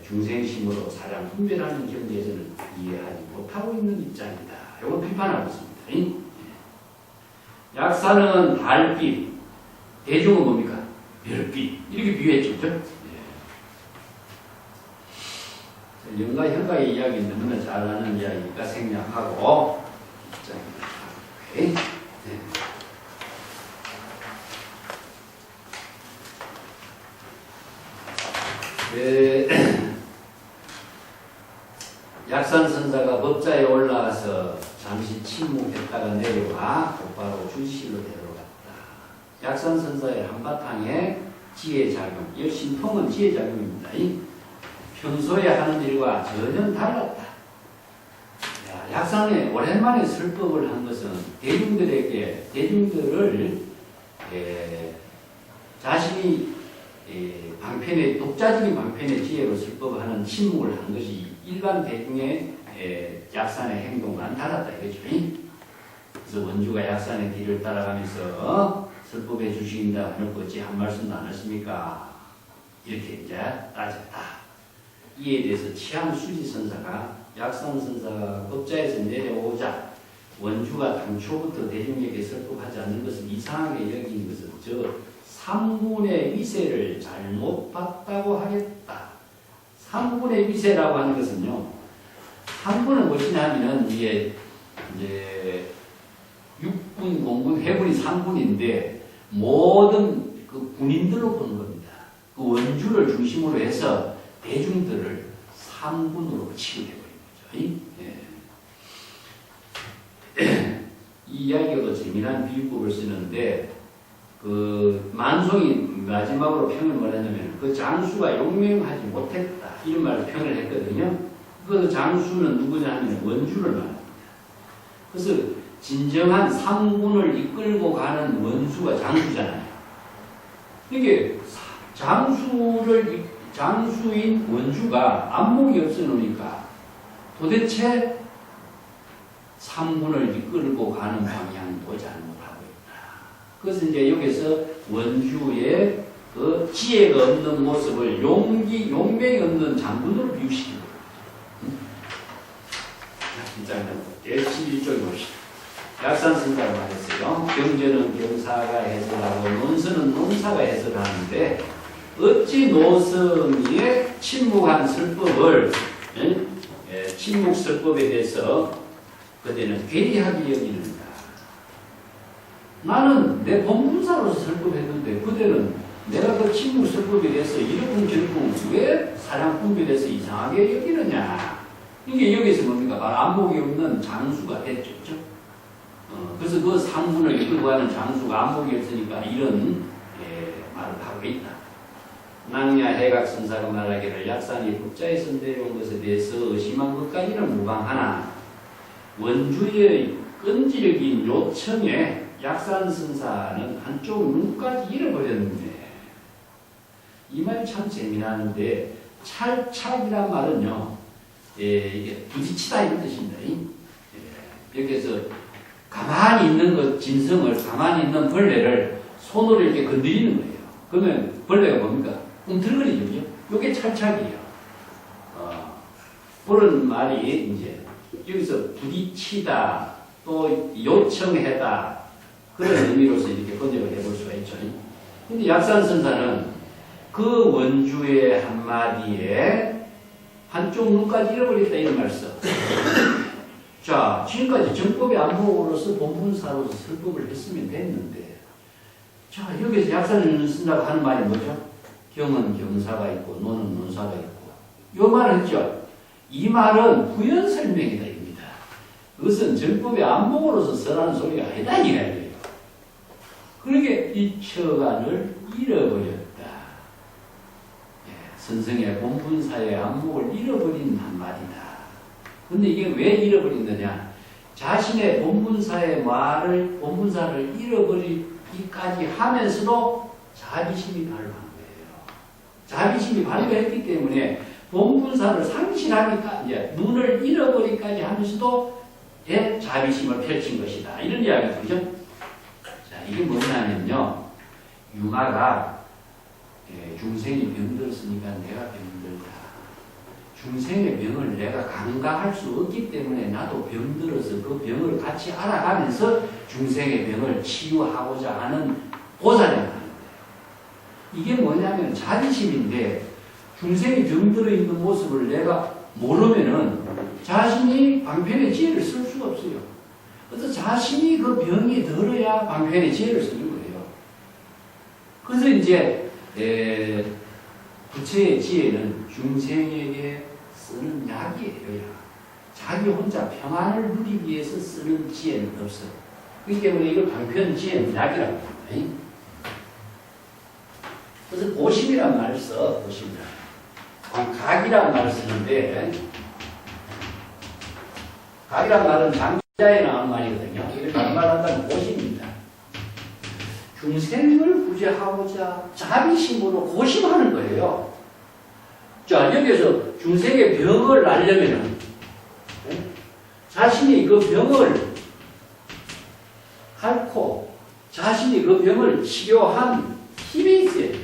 A: 중생심으로 사람 분별하는 경지에서는 이해하지 못하고 있는 입장이다. 이걸 비판하고 있습니다. 약산은 달빛, 대중은 뭡니까? 별빛. 이렇게 비유했죠. 그렇죠? 영가, 현가의 이야기는 너무나 잘 아는 이야기니까 생략하고 오케이. 약산선사가 법자에 올라와서 잠시 침묵했다가 내려와 곧바로 주실로 데려갔다. 약산선사의 한바탕에 지혜작용, 이 신통은 지혜작용입니다. 평소에 하는 일과 전혀 달랐다. 약산에 오랜만에 설법을 한 것은 대중들을 자신이 방편의 독자적인 방편의 지혜로 설법하는 침묵을 한 것이 일반 대중의 약산의 행동과는 달랐다 이거죠. 그래서 원주가 약산의 뒤를 따라가면서 설법해 주신다 해놓고 어찌 한 말씀도 안 하십니까? 이렇게 이제 따졌다. 이에 대해서 치암수지선사가 약산선사가 법자에서 내려오자 원주가 당초부터 대중에게 설법하지 않는 것을 이상하게 여긴 것은 저 3분의 위세를 잘못 봤다고 하겠다. 3분의 위세라고 하는 것은요, 3분은 무엇이냐면은 이게 이제 육군, 공군, 해군이 3분인데 모든 그 군인들로 보는 겁니다. 그 원주를 중심으로 해서 대중들을 3분으로 취급해버린 거죠. 이 이야기가 재미난 비유법을 쓰는데 그 만송이 마지막으로 평을 뭐라냐면 그 장수가 용맹하지 못했다 이런 말을 평을 했거든요. 그 장수는 누구냐 하면 원주를 말합니다. 그래서 진정한 상군을 이끌고 가는 원수가 장수잖아요. 이게 장수인 원주가 안목이 없어 놓으니까 도대체 상군을 이끌고 가는 방향도 잘못하고 있다. 그것은 이제 여기서 원주의 그 지혜가 없는 모습을 용맹이 없는 장군으로 비유시키는 거예요. 이장면 11쪽에 봅시다. 약산선사가 말했어요. 경전은 경사가 해설하고 논설은 논사가 해설하는데 어찌 노성이의 침묵한 설법을 침묵 설법에 대해서 그때는 괴리하게 여기는가. 나는 내 본문사로서 설법했는데 그때는 내가 그 침묵 설법에 대해서 이러쿵 저러쿵 왜 사량분별에 대해서 이상하게 여기느냐. 이게 여기서 뭡니까? 바로 안목이 없는 장수가 됐죠. 그래서 그 상문을 이끌고 가는 장수가 안목이 없으니까 이런 말을 하고 있다. 낭야 해각선사가 말하기를 약산이 국자에서 내려온 것에 대해서 의심한 것까지는 무방하나 원주의 끈질긴 요청에 약산선사는 한쪽 눈까지 잃어버렸는데 이 말이 참 재미나는데 찰착이란 말은요 이게 부딪히다 이런 뜻입니다. 여기서 가만히 있는 것 짐승을 가만히 있는 벌레를 손으로 이렇게 건드리는 거예요. 그러면 벌레가 뭡니까? 꿈틀거리죠. 이게 찰착이에요. 그런 말이 이제 여기서 부딪히다 또 요청하다 그런 의미로서 이렇게 번역을 해볼 수가 있죠. 근데 약산선사는 그 원주의 한마디에 한쪽 눈까지 잃어버렸다 이런 말 써. 자, 지금까지 정법의 안목으로서 본분사로서 설법을 했으면 됐는데 자, 여기서 약산선사가 하는 말이 뭐죠? 경은 경사가 있고 논은 논사가 있고 요 말을 했죠. 이 말은 부연 설명이다 입니다. 그것은 정법의 안목으로서 설하는 소리가 아니다 이거예요. 그러게 이 처간을 잃어버렸다. 선생의 본분사의 안목을 잃어버린 한마디다. 근데 이게 왜 잃어버린느냐? 자신의 본분사의 말을, 본분사를 잃어버리기까지 하면서도 자비심이 발휘한 거예요. 자비심이 발휘했기 때문에 본분사를 상실하니까 이제 눈을 잃어버리기까지 하면서도 자비심을 펼친 것이다. 이런 이야기죠. 그죠? 자, 이게 뭐냐면요. 유마가 중생이 병들었으니까 내가 병들다. 중생의 병을 내가 간과할 수 없기 때문에 나도 병들어서 그 병을 같이 알아가면서 중생의 병을 치유하고자 하는 보살을 하는 거예요. 이게 뭐냐면 자비심인데 중생이 병들어 있는 모습을 내가 모르면은 자신이 방편의 지혜를 쓸 수가 없어요. 그래서 자신이 그 병이 들어야 방편의 지혜를 쓰는 거예요. 그래서 이제 부처의 지혜는 중생에게 쓰는 약이에요. 자기 혼자 평안을 누리기 위해서 쓰는 지혜는 없어요. 그렇기 때문에 이걸 방편 지혜는 약이라고 합니다. 그래서 고심이란 말을 써. 고심이란 각이란 말을 쓰는데 각이란 말은 장자에 나오는 말이거든요. 이걸 반말한다면 고심입니다. 중생을 구제하고자 자비심으로 고심하는 거예요. 자, 여기서 중생의 병을 알려면 자신이 그 병을 앓고 자신이 그 병을 치료한 힘이 있어요.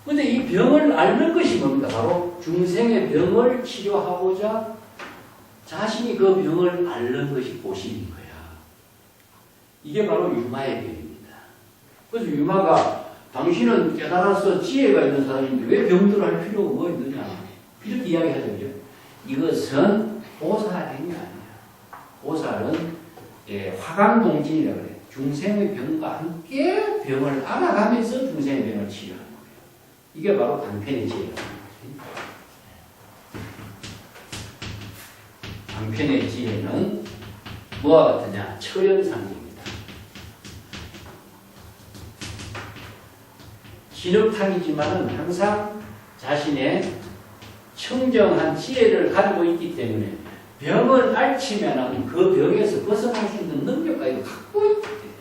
A: 근데 이 병을 앓는 것이 뭡니까? 바로 중생의 병을 치료하고자 자신이 그 병을 앓는 것이 고심인 거야. 이게 바로 유마의 병입니다. 그래서 유마가 당신은 깨달아서 지혜가 있는 사람인데 왜 병들어 할 필요가 뭐 있느냐. 이렇게 이야기하죠. 그죠? 이것은 보살행위 아니야. 보살은 화강동진이라고 그래요. 중생의 병과 함께 병을 알아가면서 중생의 병을 치료하는 거예요. 이게 바로 방편의 지혜입니다. 방편의 지혜는 뭐와 같으냐? 철연상입니다. 진흙탕이지만은 항상 자신의 청정한 지혜를 가지고 있기 때문에 병을 앓히면은 그 병에서 벗어날 수 있는 능력까지 갖고 있기 때문에.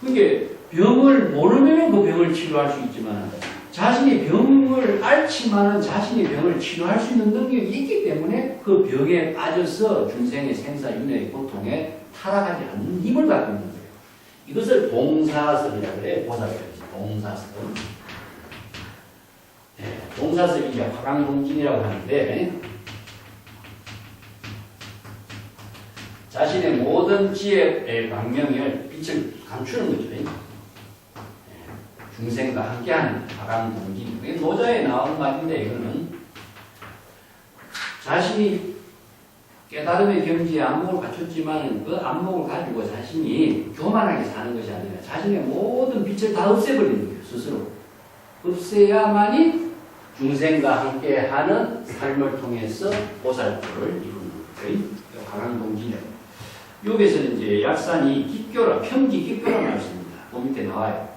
A: 그게 병을 모르면 그 병을 치료할 수 있지만 자신이 병을 앓지만은 자신이 병을 치료할 수 있는 능력이 있기 때문에 그 병에 빠져서 중생의 생사윤회의 고통에 타락하지 않는 힘을 갖고 있는 거예요. 이것을 동사섭이라고 그래요. 보살펴야지. 동사섭. 네, 동사섭이 이제 화강동진이라고 하는데 자신의 모든 지혜의 방명을 빛을 감추는 거죠. 네, 중생과 함께하는 화강동진. 이게 노자에 나온 말인데 이거는 자신이 깨달음의 경지에 안목을 갖췄지만 그 안목을 가지고 자신이 교만하게 사는 것이 아니라 자신의 모든 빛을 다 없애버리는 거예요. 스스로. 없애야만이 중생과 함께하는 삶을 통해서 보살도를 이루는 거예요. 화강동진이라고. 여기서는 이제 약산이 기교라, 평지 기교라 말씀입니다. 그 밑에 나와요.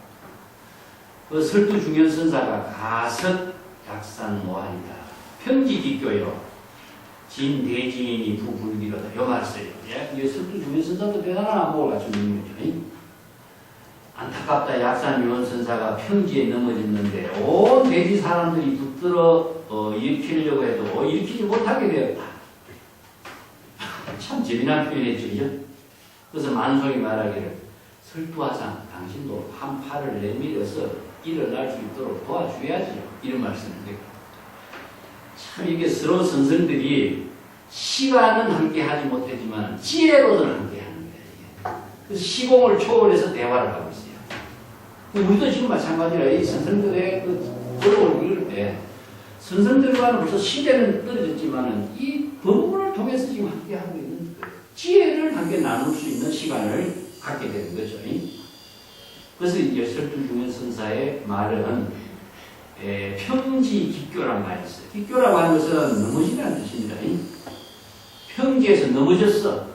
A: 그 설두중현선사가 가석 약산 모한이다. 평지 기교요. 진대지인이 부불기로다. 요 말을 써요. 이 설두중현선사도 대단한 안목을 갖춘 인물이죠. 안타깝다. 약산유원선사가 평지에 넘어졌는데 온 대지 사람들이 붙들어 일으키려고 해도 일으키지 못하게 되었다. 참 재미난 표현이죠. 그래서 만송이 말하기를 설두화상 당신도 한 팔을 내밀어서 일어날 수 있도록 도와줘야지. 이런 말씀인데 참 이게 서로 선생들이 시간은 함께 하지 못하지만 지혜로는 함께 하는 거예요. 그래서 시공을 초월해서 대화를 하고 있어요. 우리도 지금 마찬가지라 이 선생들의 그 어려움을 이룰 때 선생들과는 벌써 시대는 떨어졌지만은 이 법문을 통해서 지금 함께 하고 있는 지혜를 함께 나눌 수 있는 시간을 갖게 되는 거죠. 그래서 설두중현 선사의 말은 평지 기교란 말이 있어요. 기교라고 하는 것은 넘어지라는 뜻입니다. 평지에서 넘어졌어.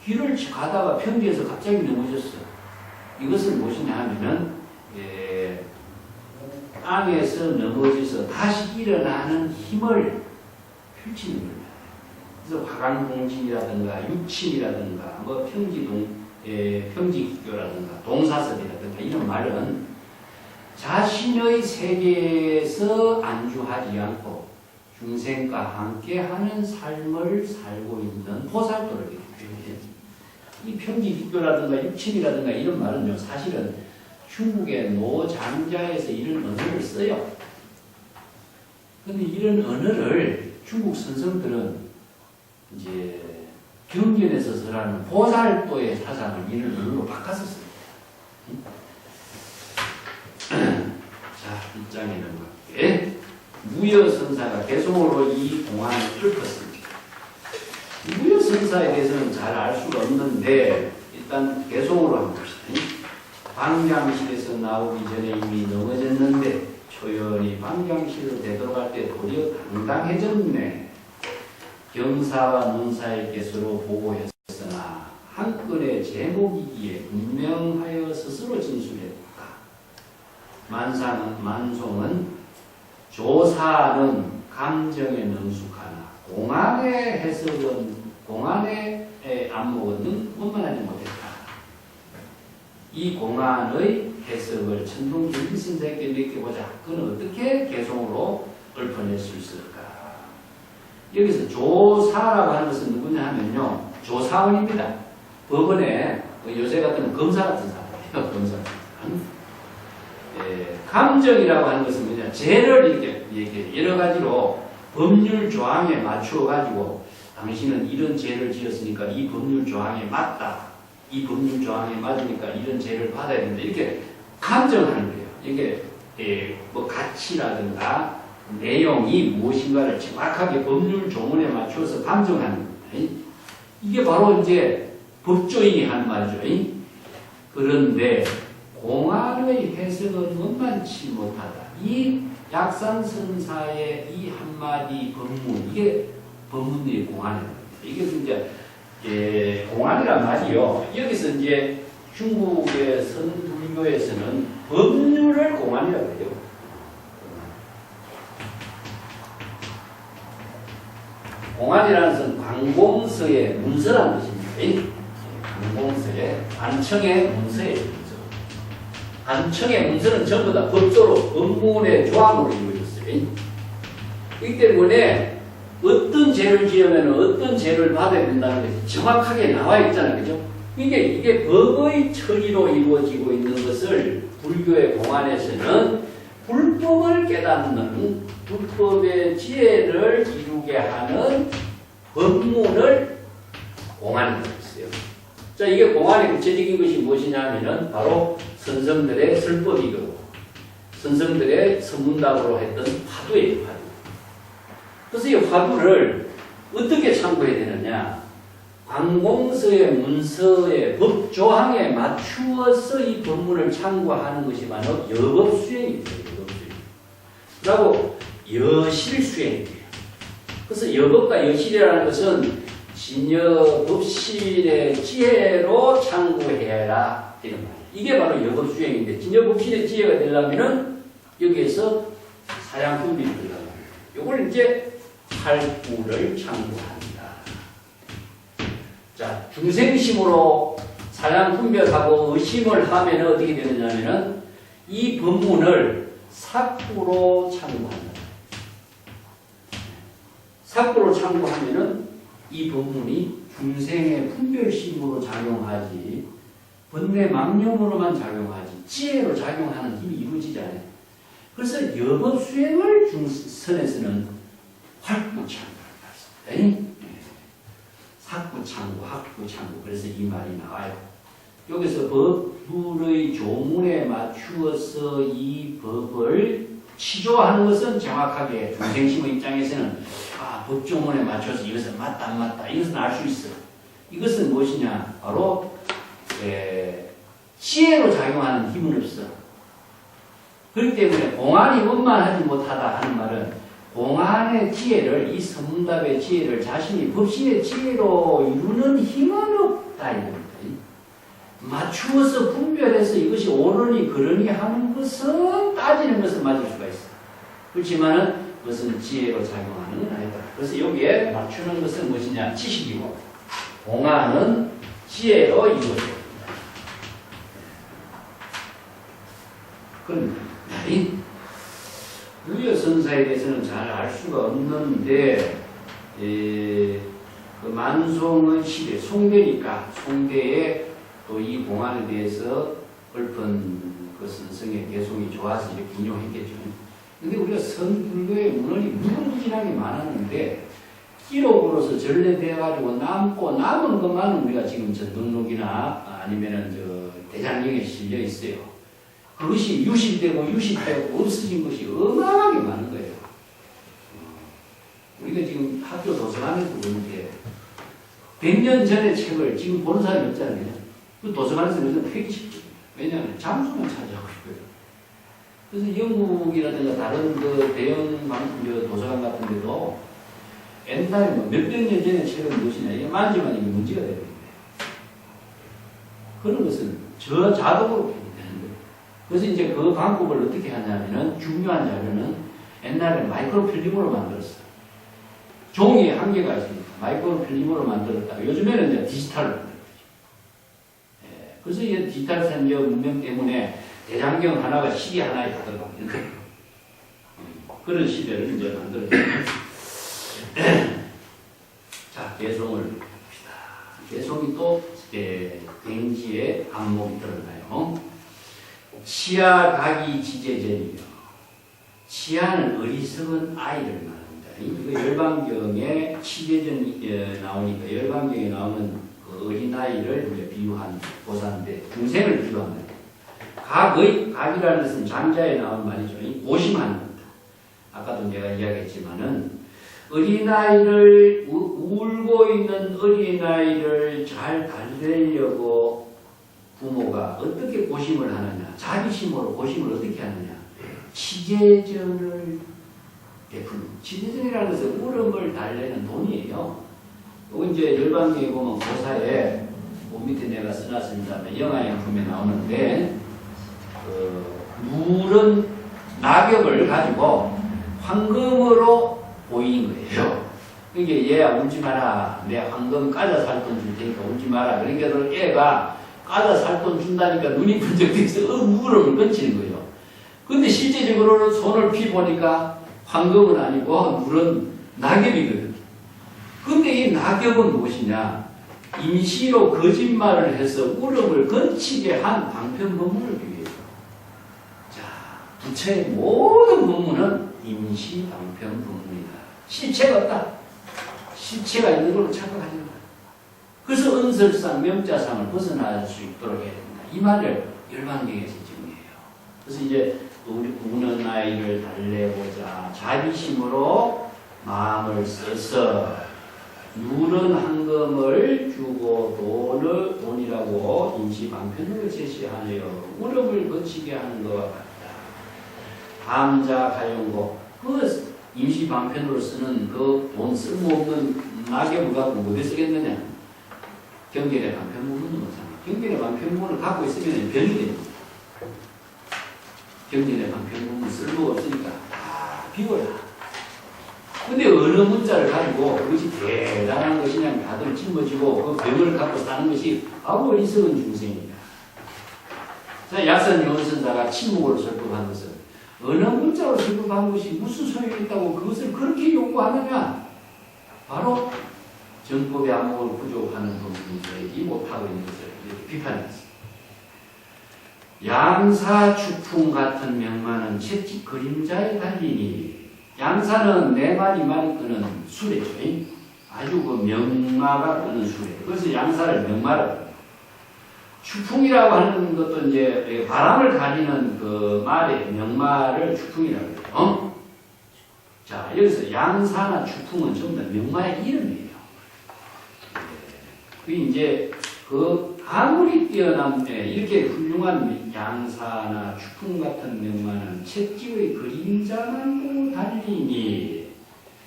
A: 길을 가다가 평지에서 갑자기 넘어졌어. 이것은 무엇이냐 하면은 땅에서 넘어져서 다시 일어나는 힘을 펼치는 겁니다. 그래서 화강동진이라든가 육친이라든가 뭐 평지기교라든가 동사섭이라든가 이런 말은 자신의 세계에서 안주하지 않고 중생과 함께하는 삶을 살고 있는 보살도를 표현해요. 이 평지기교라든가 육친이라든가 이런 말은요, 사실은 중국의 노장자에서 이런 언어를 써요. 그런데 이런 언어를 중국 선생들은 이제 경전에서 설하는 보살도의 사상을 이런 언어로 바꿔서 씁니다. 자, 입장에는 맞게 무여선사가 개성으로 이 공안을 읊었습니다. 무여선사에 대해서는 잘 알 수가 없는데 일단 개성으로 한번 봅시다. 방장실에서 나오기 전에 이미 넘어졌는데 초연히 방장실로 되돌아갈 때 도리어 당당해졌네. 경사와 문사에게 서로 보고했으나 한 건의 제목이기에 분명하여 스스로 진술했다. 만송은 조사는 감정에 능숙하나 공안의 해석은 공안의 안목은 원만하지 못했다. 이 공안의 해석을 천동준비 선생에게 느껴보자. 그는 어떻게 개성으로 읊어낼 수 있을까? 여기서 조사라고 하는 것은 누구냐 하면요, 조사원입니다. 법원에 요새 같은 검사 같은 사람이에요. 검사 같은 사람. 감정이라고 하는 것은 뭐냐, 죄를 이렇게 얘기해요. 여러 가지로 법률 조항에 맞추어 가지고 당신은 이런 죄를 지었으니까 이 법률 조항에 맞다. 이 법률 조항에 맞으니까 이런 죄를 받아야 된다. 이렇게 감정하는 거예요. 이게 뭐 가치라든가 내용이 무엇인가를 정확하게 법률 조문에 맞추어서 감정하는 겁니다. 이게 바로 이제 법조인이 하는 말이죠. 그런데 공안의 해석은 원만치 못하다. 이 약산선사의 이 한마디 법문, 이게 법문들이 공안입니다. 이게 이제 공안이란 말이요. 여기서 이제 중국의 선불교에서는 법률을 공안이라고 해요. 공안이라는 것은 관공서의 문서라는 뜻입니다. 관공서의 관청의 문서의 문서. 관청의 문서는 전부 다 법조로 법문의 조항으로 이루어졌어요. 이 때문에 어떤 죄를 지으면 어떤 죄를 받아야 된다는 것이 정확하게 나와 있잖아요. 그죠? 이게 법의 처리로 이루어지고 있는 것을 불교의 공안에서는 불법을 깨닫는 불법의 지혜를 이루게 하는 법문을 공안이라고 했어요. 자, 이게 공안의 구체적인 것이 무엇이냐면은 바로 선성들의 설법이고 선성들의 선문답으로 했던 화두예요, 화두. 그래서 이 화두를 어떻게 참고해야 되느냐? 관공서의 문서의 법조항에 맞추어서 이 법문을 참고하는 것이 바로 여법수행이죠. 여법수행. 그리고 여실수행이에요. 그래서 여법과 여실이라는 것은 진여 법실의 지혜로 참고해라 이런 말이에요. 이게 바로 여법수행인데 진여 법실의 지혜가 되려면은 여기에서 사양분비를 들어가요. 요걸 이제 팔구를 참고한다. 자, 중생심으로 사양분별하고 의심을 하면 어떻게 되느냐면은 이 법문을 삭구로 참고한다. 삭구로 참고하면은 이 법문이 중생의 분별심으로 작용하지 번뇌 망념으로만 작용하지 지혜로 작용하는 힘이 이루어지지 않아요. 그래서 여법수행을 중선에서는 활구참고를 말씀합니다. 삭구참고, 학구참고. 그래서 이 말이 나와요. 여기서 법불의 조문에 맞추어서 이 법을 치조하는 것은 정확하게 중생심의 입장에서는 법조문에 맞춰서 이것은 맞다 안 맞다 이것은 알 수 있어. 이것은 무엇이냐? 바로 지혜로 작용하는 힘은 없어. 그렇기 때문에 공안이 원만하지 못하다 하는 말은 공안의 지혜를 이 선문답의 지혜를 자신이 법신의 지혜로 이루는 힘은 없다 이겁니다. 맞추어서 분별해서 이것이 옳으니 그러니 하는 것은 따지는 것은 맞을 수가 있어. 그렇지만은 그것은 지혜로 작용하는 건 아니다. 그래서 여기에 맞추는 것은 무엇이냐? 지식이고 공안은 지혜로 이루어집니다. 그런 말이 유여선사에 대해서는 잘 알 수가 없는데 그 만송의 시대 송대니까 송대에 또 이 공안에 대해서 읊은 그 선성의 개송이 좋아서 이렇게 인용했겠죠. 근데 우리가 선불교의 문헌이 무궁무진하게 많았는데 기록으로서 전래되어가지고 남은 것만은 우리가 지금 전등록이나 아니면은 대장경에 실려 있어요. 그것이 유실되고 없어진 것이 어마어마하게 많은 거예요. 우리가 지금 학교 도서관에서 보는데 100년 전의 책을 지금 보는 사람이 없잖아요. 그 도서관에서 요즘 폐기시켜요. 왜냐하면 잠수만 차지하고 있고요. 그래서 영국이라든가 다른 그 대형 도서관 같은 데도 옛날에 몇백 년 전의 책은 무엇이냐, 이게 만지면 이게 문제가 되는 거예요. 그런 것은 자동으로 폐기되는 거예요. 그래서 이제 그 방법을 어떻게 하냐면은 중요한 자료는 옛날에 마이크로필름으로 만들었어요. 종이에 한계가 있으니까 마이크로필름으로 만들었다가 요즘에는 이제 디지털로 만들었죠. 그래서 이 디지털 산업 문명 때문에 대장경 하나가 시계 하나에 다 들어가는 거예요. 그런 시대를 이제 만들었어요. 자, 개송을 봅시다. 개송이 또 댕지에 안목이 드러나요. 치아각이 지제전이며 치아는 어리석은 아이를 말합니다. 이거 열반경에 치제전이 나오니까 열반경에 나오는 그 어린아이를 이제 비유한 보사인데 중생을 비유한 거예요. 각이라는 것은 장자에 나온 말이죠. 고심하는 겁니다. 아까도 내가 이야기했지만은 어린아이를 울고 있는 어린아이를 잘 달래려고 부모가 어떻게 고심을 하느냐, 자비심으로 고심을 어떻게 하느냐, 치제전을 베푸는. 치제전이라는 것은 울음을 달래는 돈이에요. 여기 이제 열반경에 보면 고사에 밑에 내가 써놨습니다. 영화양품에 나오는데 물은 낙엽을 가지고 황금으로 보이는 거예요. 그러니까 얘야 울지 마라. 내가 황금 까자 살 돈 줄 테니까 울지 마라. 그러니까 애가 까자 살 돈 준다니까 눈이 번쩍해서 울음을 끊치는 거예요. 근데 실제적으로는 손을 피보니까 황금은 아니고 물은 낙엽이거든요. 근데 이 낙엽은 무엇이냐? 임시로 거짓말을 해서 울음을 건치게 한 방편법문을 비교해요. 자, 부처의 모든 법문은 임시 방편법문이다. 실체가 없다. 실체가 있는 걸로 착각하지 마. 그래서 은설상, 명자상을 벗어날 수 있도록 해야 됩니다. 이 말을 열반경에서 정리해요. 그래서 이제 우는 아이를 달래보자. 자비심으로 마음을 써서 누른 한금을 주고 돈이라고 임시방편으로 제시하여 울음을 거치게 하는 것과 같다. 감자 가용고 그 임시방편으로 쓰는 그 돈 쓸모없는 낙엽을 갖고 어디 쓰겠느냐? 경전의 방편문은 뭐잖아. 경전의 방편문을 갖고 있으면 병이 됩니다. 경전의 방편문은 쓸모가 없으니까 다 비워라. 근데 어느 문자를 가지고 그것이 대단한 것이냐 다들 짊어지고 그 병을 갖고 사는 것이 바로 어리석은 중생입니다. 자, 약선 요원선사가 침묵으로 설법한 것은 어느 문자로 설법한 것이 무슨 소용이 있다고 그것을 그렇게 요구하느냐? 바로 정법의 안목을 부족하는 분들이 못하고 있는 것을 비판했습니다. 양사 추풍 같은 명만은 채찍 그림자에 달리니 양사는 네 마리 끄는 수레죠. 아주 그 명마가 끄는 수레. 그래서 양사를 명마라고 합니다. 추풍이라고 하는 것도 이제 바람을 가리는 그 말의 명마를 추풍이라고 해요. 자, 여기서 양사나 추풍은 전부 다 명마의 이름이에요. 그 이제 그 아무리 뛰어난 이렇게 훌륭한 양사나 추풍 같은 명만은 채찍의 그림자만 보고 달리니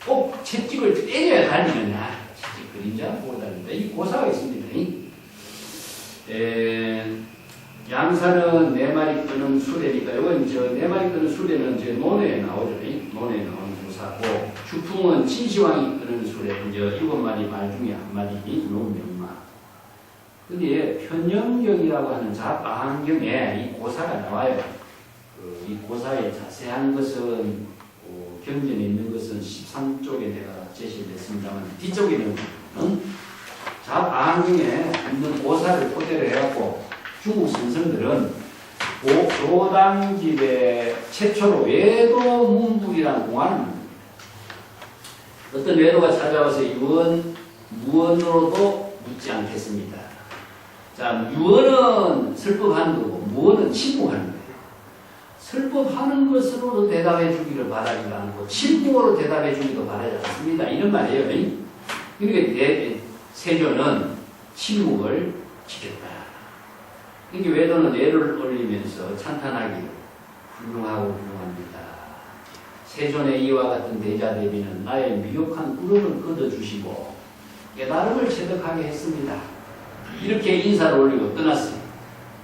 A: 꼭 채찍을 때려야 달리느냐? 채찍 그림자 보고 달린다. 이 고사가 있습니다. 양사는 네 마리 끄는 수레니까 이건 네 마리 끄는 수레는 제 논에 나오죠. 논에 나오는 고사고 추풍은 진시황이 끄는 수레. 이제 7마리 말 중에 한 마리 논명마. 근데 편영경이라고 하는 자방경에 이 고사가 나와요. 이 고사의 자세한 것은 경전에 있는 것은 13쪽에 내가 제시를 했습니다만 뒤쪽에는 자방경에 있는 고사를 토대로 해갖고 중국 선생들은 교당집에 최초로 외도 문불이라는 공안을 만듭니다. 어떤 외도가 찾아와서 무언으로도 묻지 않겠습니다. 자, 유언은 설법하는 거고 무언은 침묵하는 거예요. 설법하는 것으로도 대답해 주기를 바라지 않고 침묵으로 대답해 주기도 바라지 않습니다. 이런 말이에요. 그러니까 세조는 침묵을 지켰다. 그러니까 외도는 애를 올리면서 찬탄하기를 훌륭합니다. 세존의 이와 같은 대자대비는 나의 미혹한 구름을 걷어주시고 깨달음을 체득하게 했습니다. 이렇게 인사를 올리고 떠났습니다.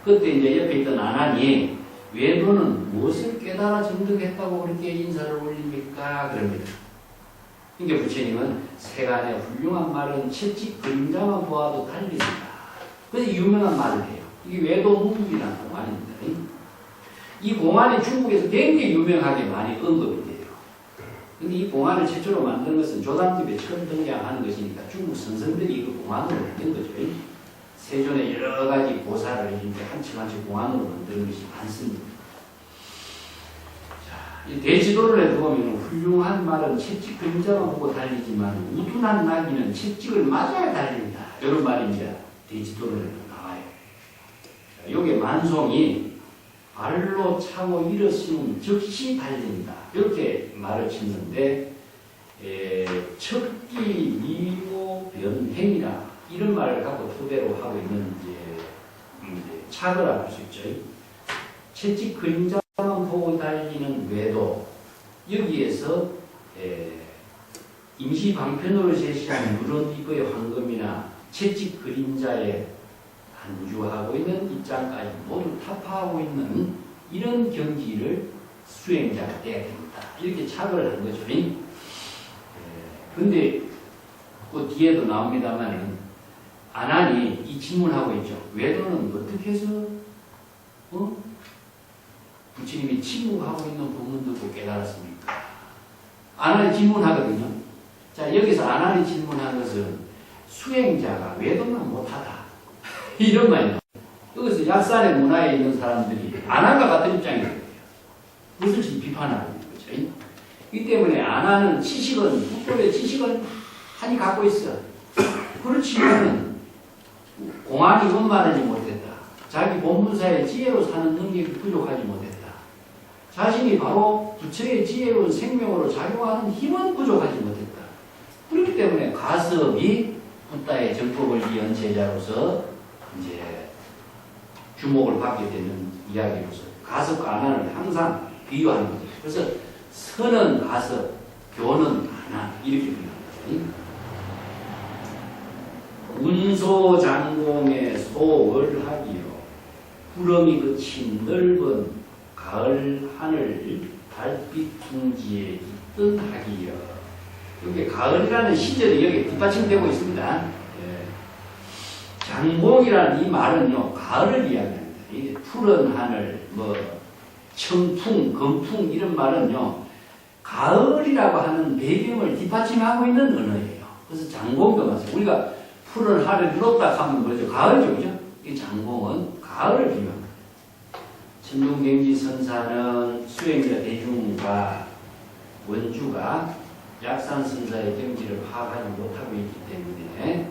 A: 그때 이제 옆에 있던 아난이 외도는 무엇을 깨달아 정득했다고 그렇게 인사를 올립니까? 그럽니다. 그러니까 부처님은 세간의 훌륭한 말은 채찍 그림자만 보아도 달립니다. 그래서 유명한 말을 해요. 이게 외도문이라는 공안입니다. 이 공안이 중국에서 굉장히 유명하게 많이 언급이 돼요. 근데 이 공안을 최초로 만든 것은 조담집에 처음 등장하는 것이니까 중국 선생들이 그 공안으로 만든 거죠. 세존의 여러 가지 고사를 이렇게 한층 한층 공안으로 만드는 것이 많습니다. 자, 이 대지도를 해보면 훌륭한 말은 채찍 그림자만 보고 달리지만 우둔한 나귀는 채찍을 맞아야 달린다. 이런 말이 이제 대지도를 해도 나와요. 자, 요게 만송이 발로 차고 일어서는 즉시 달린다. 이렇게 말을 짓는데 척기 미모 변행이라 이런 말을 갖고 토대로 하고 있는 이제 착을 할 수 있죠. 채찍 그림자만 보고 달리는 외도 여기에서 임시 방편으로 제시한 누런이거의 황금이나 채찍 그림자에 안주하고 있는 입장까지 모두 타파하고 있는 이런 경지를 수행자가 돼야 됩니다. 이렇게 착을 한 거죠. 근데 그 뒤에도 나옵니다만 아난이 이 질문하고 있죠. 외도는 어떻게 해서 부처님이 침묵하고 있는 법문 듣고 깨달았습니까? 아난이 질문하거든요. 자, 여기서 아난이 질문한 것은 수행자가 외도만 못하다. 이런 말이에요. 여기서 약산의 문화에 있는 사람들이 안한과 같은 입장이에요. 그것을 지금 비판하고 있는 거죠. 이 때문에 안하는 지식은, 북쪽의 지식은 많이 갖고 있어. 그렇지만 공안이 원만하지 못했다. 자기 본분사의 지혜로 사는 능력이 부족하지 못했다. 자신이 바로 부처의 지혜로운 생명으로 작용하는 힘은 부족하지 못했다. 그렇기 때문에 가섭이 붓다의 정법을 이은 제자로서 이제 주목을 받게 되는 이야기로서 가섭과 안하를 항상 비유하는 거죠. 그래서 선은 가섭, 교는 안하 이렇게 비유합니다. 운소장공의 소월하기요 구름이 그친 넓은 가을 하늘 달빛 둥지에 깃든 하기요. 여기 가을이라는 시절이 여기 뒷받침되고 있습니다. 예. 장공이라는 이 말은요 가을을 이야기합니다. 이게 푸른 하늘, 뭐 청풍, 검풍 이런 말은요 가을이라고 하는 배경을 뒷받침하고 있는 언어예요. 그래서 장공도 맞아요. 우리가 푸른 하늘이 높다 하면 뭐죠? 가을이죠, 그죠? 이 장공은 가을을 비유합니다. 천둥경지 선사는 수행자 대중과 원주가 약산 선사의 경지를 파악하지 못하고 있기 때문에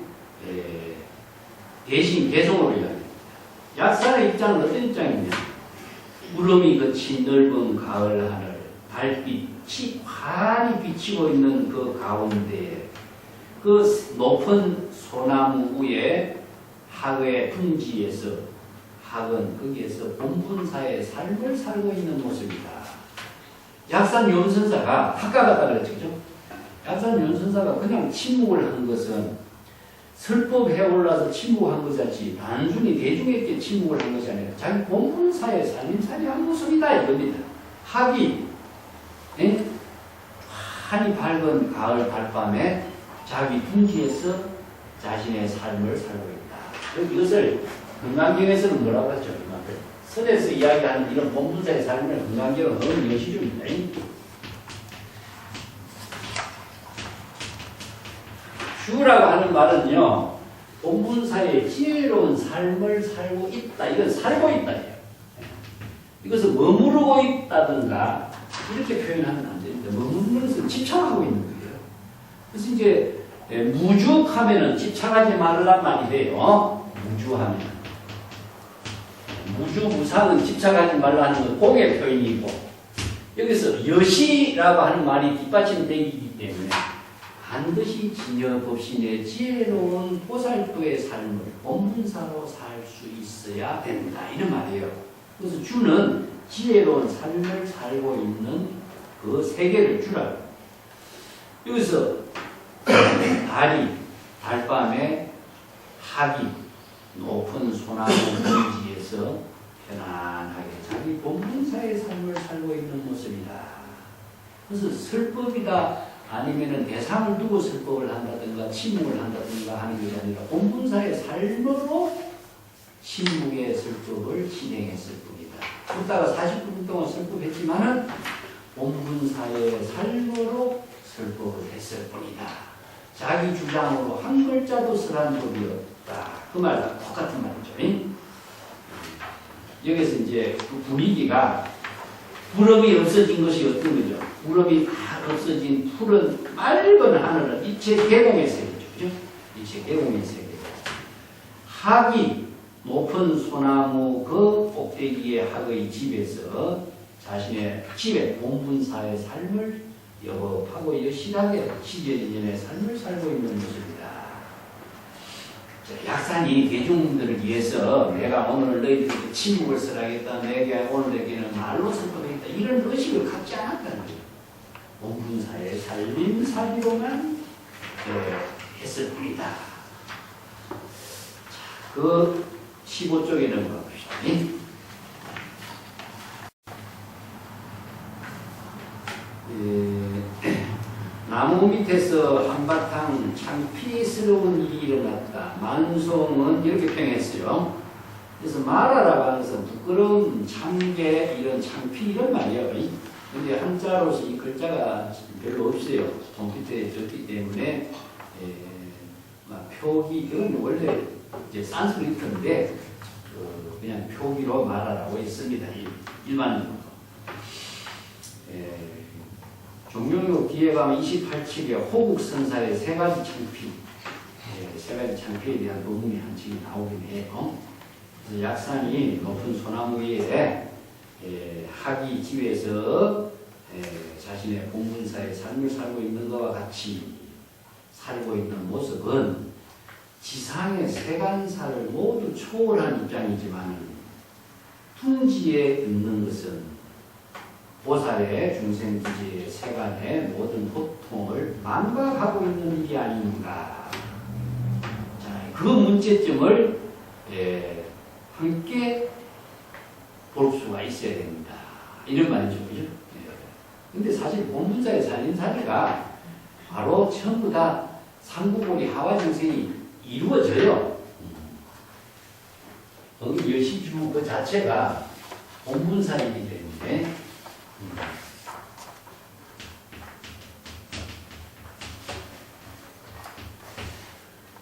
A: 대신 개성으로 이야기합니다. 약산의 입장은 어떤 입장이냐? 구름이 그친 넓은 가을 하늘, 달빛이 환히 비치고 있는 그 가운데 그 높은 소나무 위에 학의 분지에서 학은 거기에서 본분사의 삶을 살고 있는 모습이다. 약산 요원선사가 학과 같다 그랬죠, 그죠? 약산 요원선사가 그냥 침묵을 한 것은 설법해 올라서 침묵한 것이지 단순히 대중에게 침묵을 한 것이 아니라 자기 본분사의 살림살이한 모습이다 이겁니다. 학이 환히 밝은 가을 달밤에 자기 분지에서 자신의 삶을 살고 있다. 이것을 금강경에서는 뭐라고 하죠? 선에서 이야기하는 이런 본분사의 삶을 금강경은 어느 여시줍니다. 주라고 하는 말은요, 본분사의 지혜로운 삶을 살고 있다. 이건 살고 있다. 이것을 머무르고 있다든가 이렇게 표현하면 안 됩니다. 머무르는 것은 집착하고 있는 거예요. 그래서 이제 무주하면은 집착하지 말란 말이래요. 무주하면. 무주무상은 집착하지 말라는 건 공의 표현이고 여기서 여시라고 하는 말이 뒷받침되기 때문에 반드시 진여 없이 내 지혜로운 보살도의 삶을 본분사로 살 수 있어야 된다. 이런 말이에요. 그래서 주는 지혜로운 삶을 살고 있는 그 세계를 주라고. 여기서 달이 달밤에 학이 높은 소나무 분지에서 편안하게 자기 본분사의 삶을 살고 있는 모습이다. 그래서 설법이다 아니면은 대상을 두고 설법을 한다든가 침묵을 한다든가 하는 것이 아니라 본분사의 삶으로 침묵의 설법을 진행했을 뿐이다. 그러다가 49분 동안 설법했지만은 본분사의 삶으로 설법을 했을 뿐이다. 자기 주장으로 한 글자도 설한 법이 없다. 그 말과 똑같은 말이죠. 여기서 이제 그 분위기가 구름이 없어진 것이 어떤 거죠? 구름이 다 없어진 푸른 맑은 하늘은 이체 개공의 세계죠. 그죠? 이체 개공의 세계. 학이 높은 소나무 그 꼭대기의 학의 집에서 자신의 집의 본분사의 삶을 여법하고 여실하게 시제전의 삶을 살고 있는 모습이다. 약산이 대중들을 위해서 내가 오늘 너희들에게 침묵을 설하겠다. 내가 오늘에게는 말로 설법하겠다. 이런 의식을 갖지 않았다는 거예요. 본분사의 살림살이로만 했을 뿐이다. 자, 그 15쪽에 넘어가 봅시다. 나무 밑에서 한바탕 창피스러운 일이 일어났다. 만송은 이렇게 평했어요. 그래서 말하라고 하는 것은 부끄러움, 참개, 이런 창피 이런 말이에요. 근데 한자로서 이 글자가 별로 없어요. 컴퓨터에 졌기 때문에 표기, 이건 원래 이제 산스크리트인데, 그냥 표기로 말하라고 했습니다. 일반적으로. 종묘요 뒤에 가면 28칙에 호국선사의 세 가지 창피, 세 가지 창피에 대한 논문이 한 칙이 나오긴 해요. 그래서 약산이 높은 소나무 위에 학이 집에서 자신의 본분사의 삶을 살고 있는 것과 같이 살고 있는 모습은 지상의 세간사를 모두 초월한 입장이지만 둥지에 있는 것은 보살의 중생지지의 세간의 모든 고통을 망각하고 있는 일이 아닌가. 자, 그 문제점을 함께 볼 수가 있어야 됩니다. 이런 말이죠. 그죠? 근데 사실 본분사의 살림살이가 바로 전부 다 삼구보리 하와증생이 이루어져요. 여시주 그 자체가 본분사이기 때문에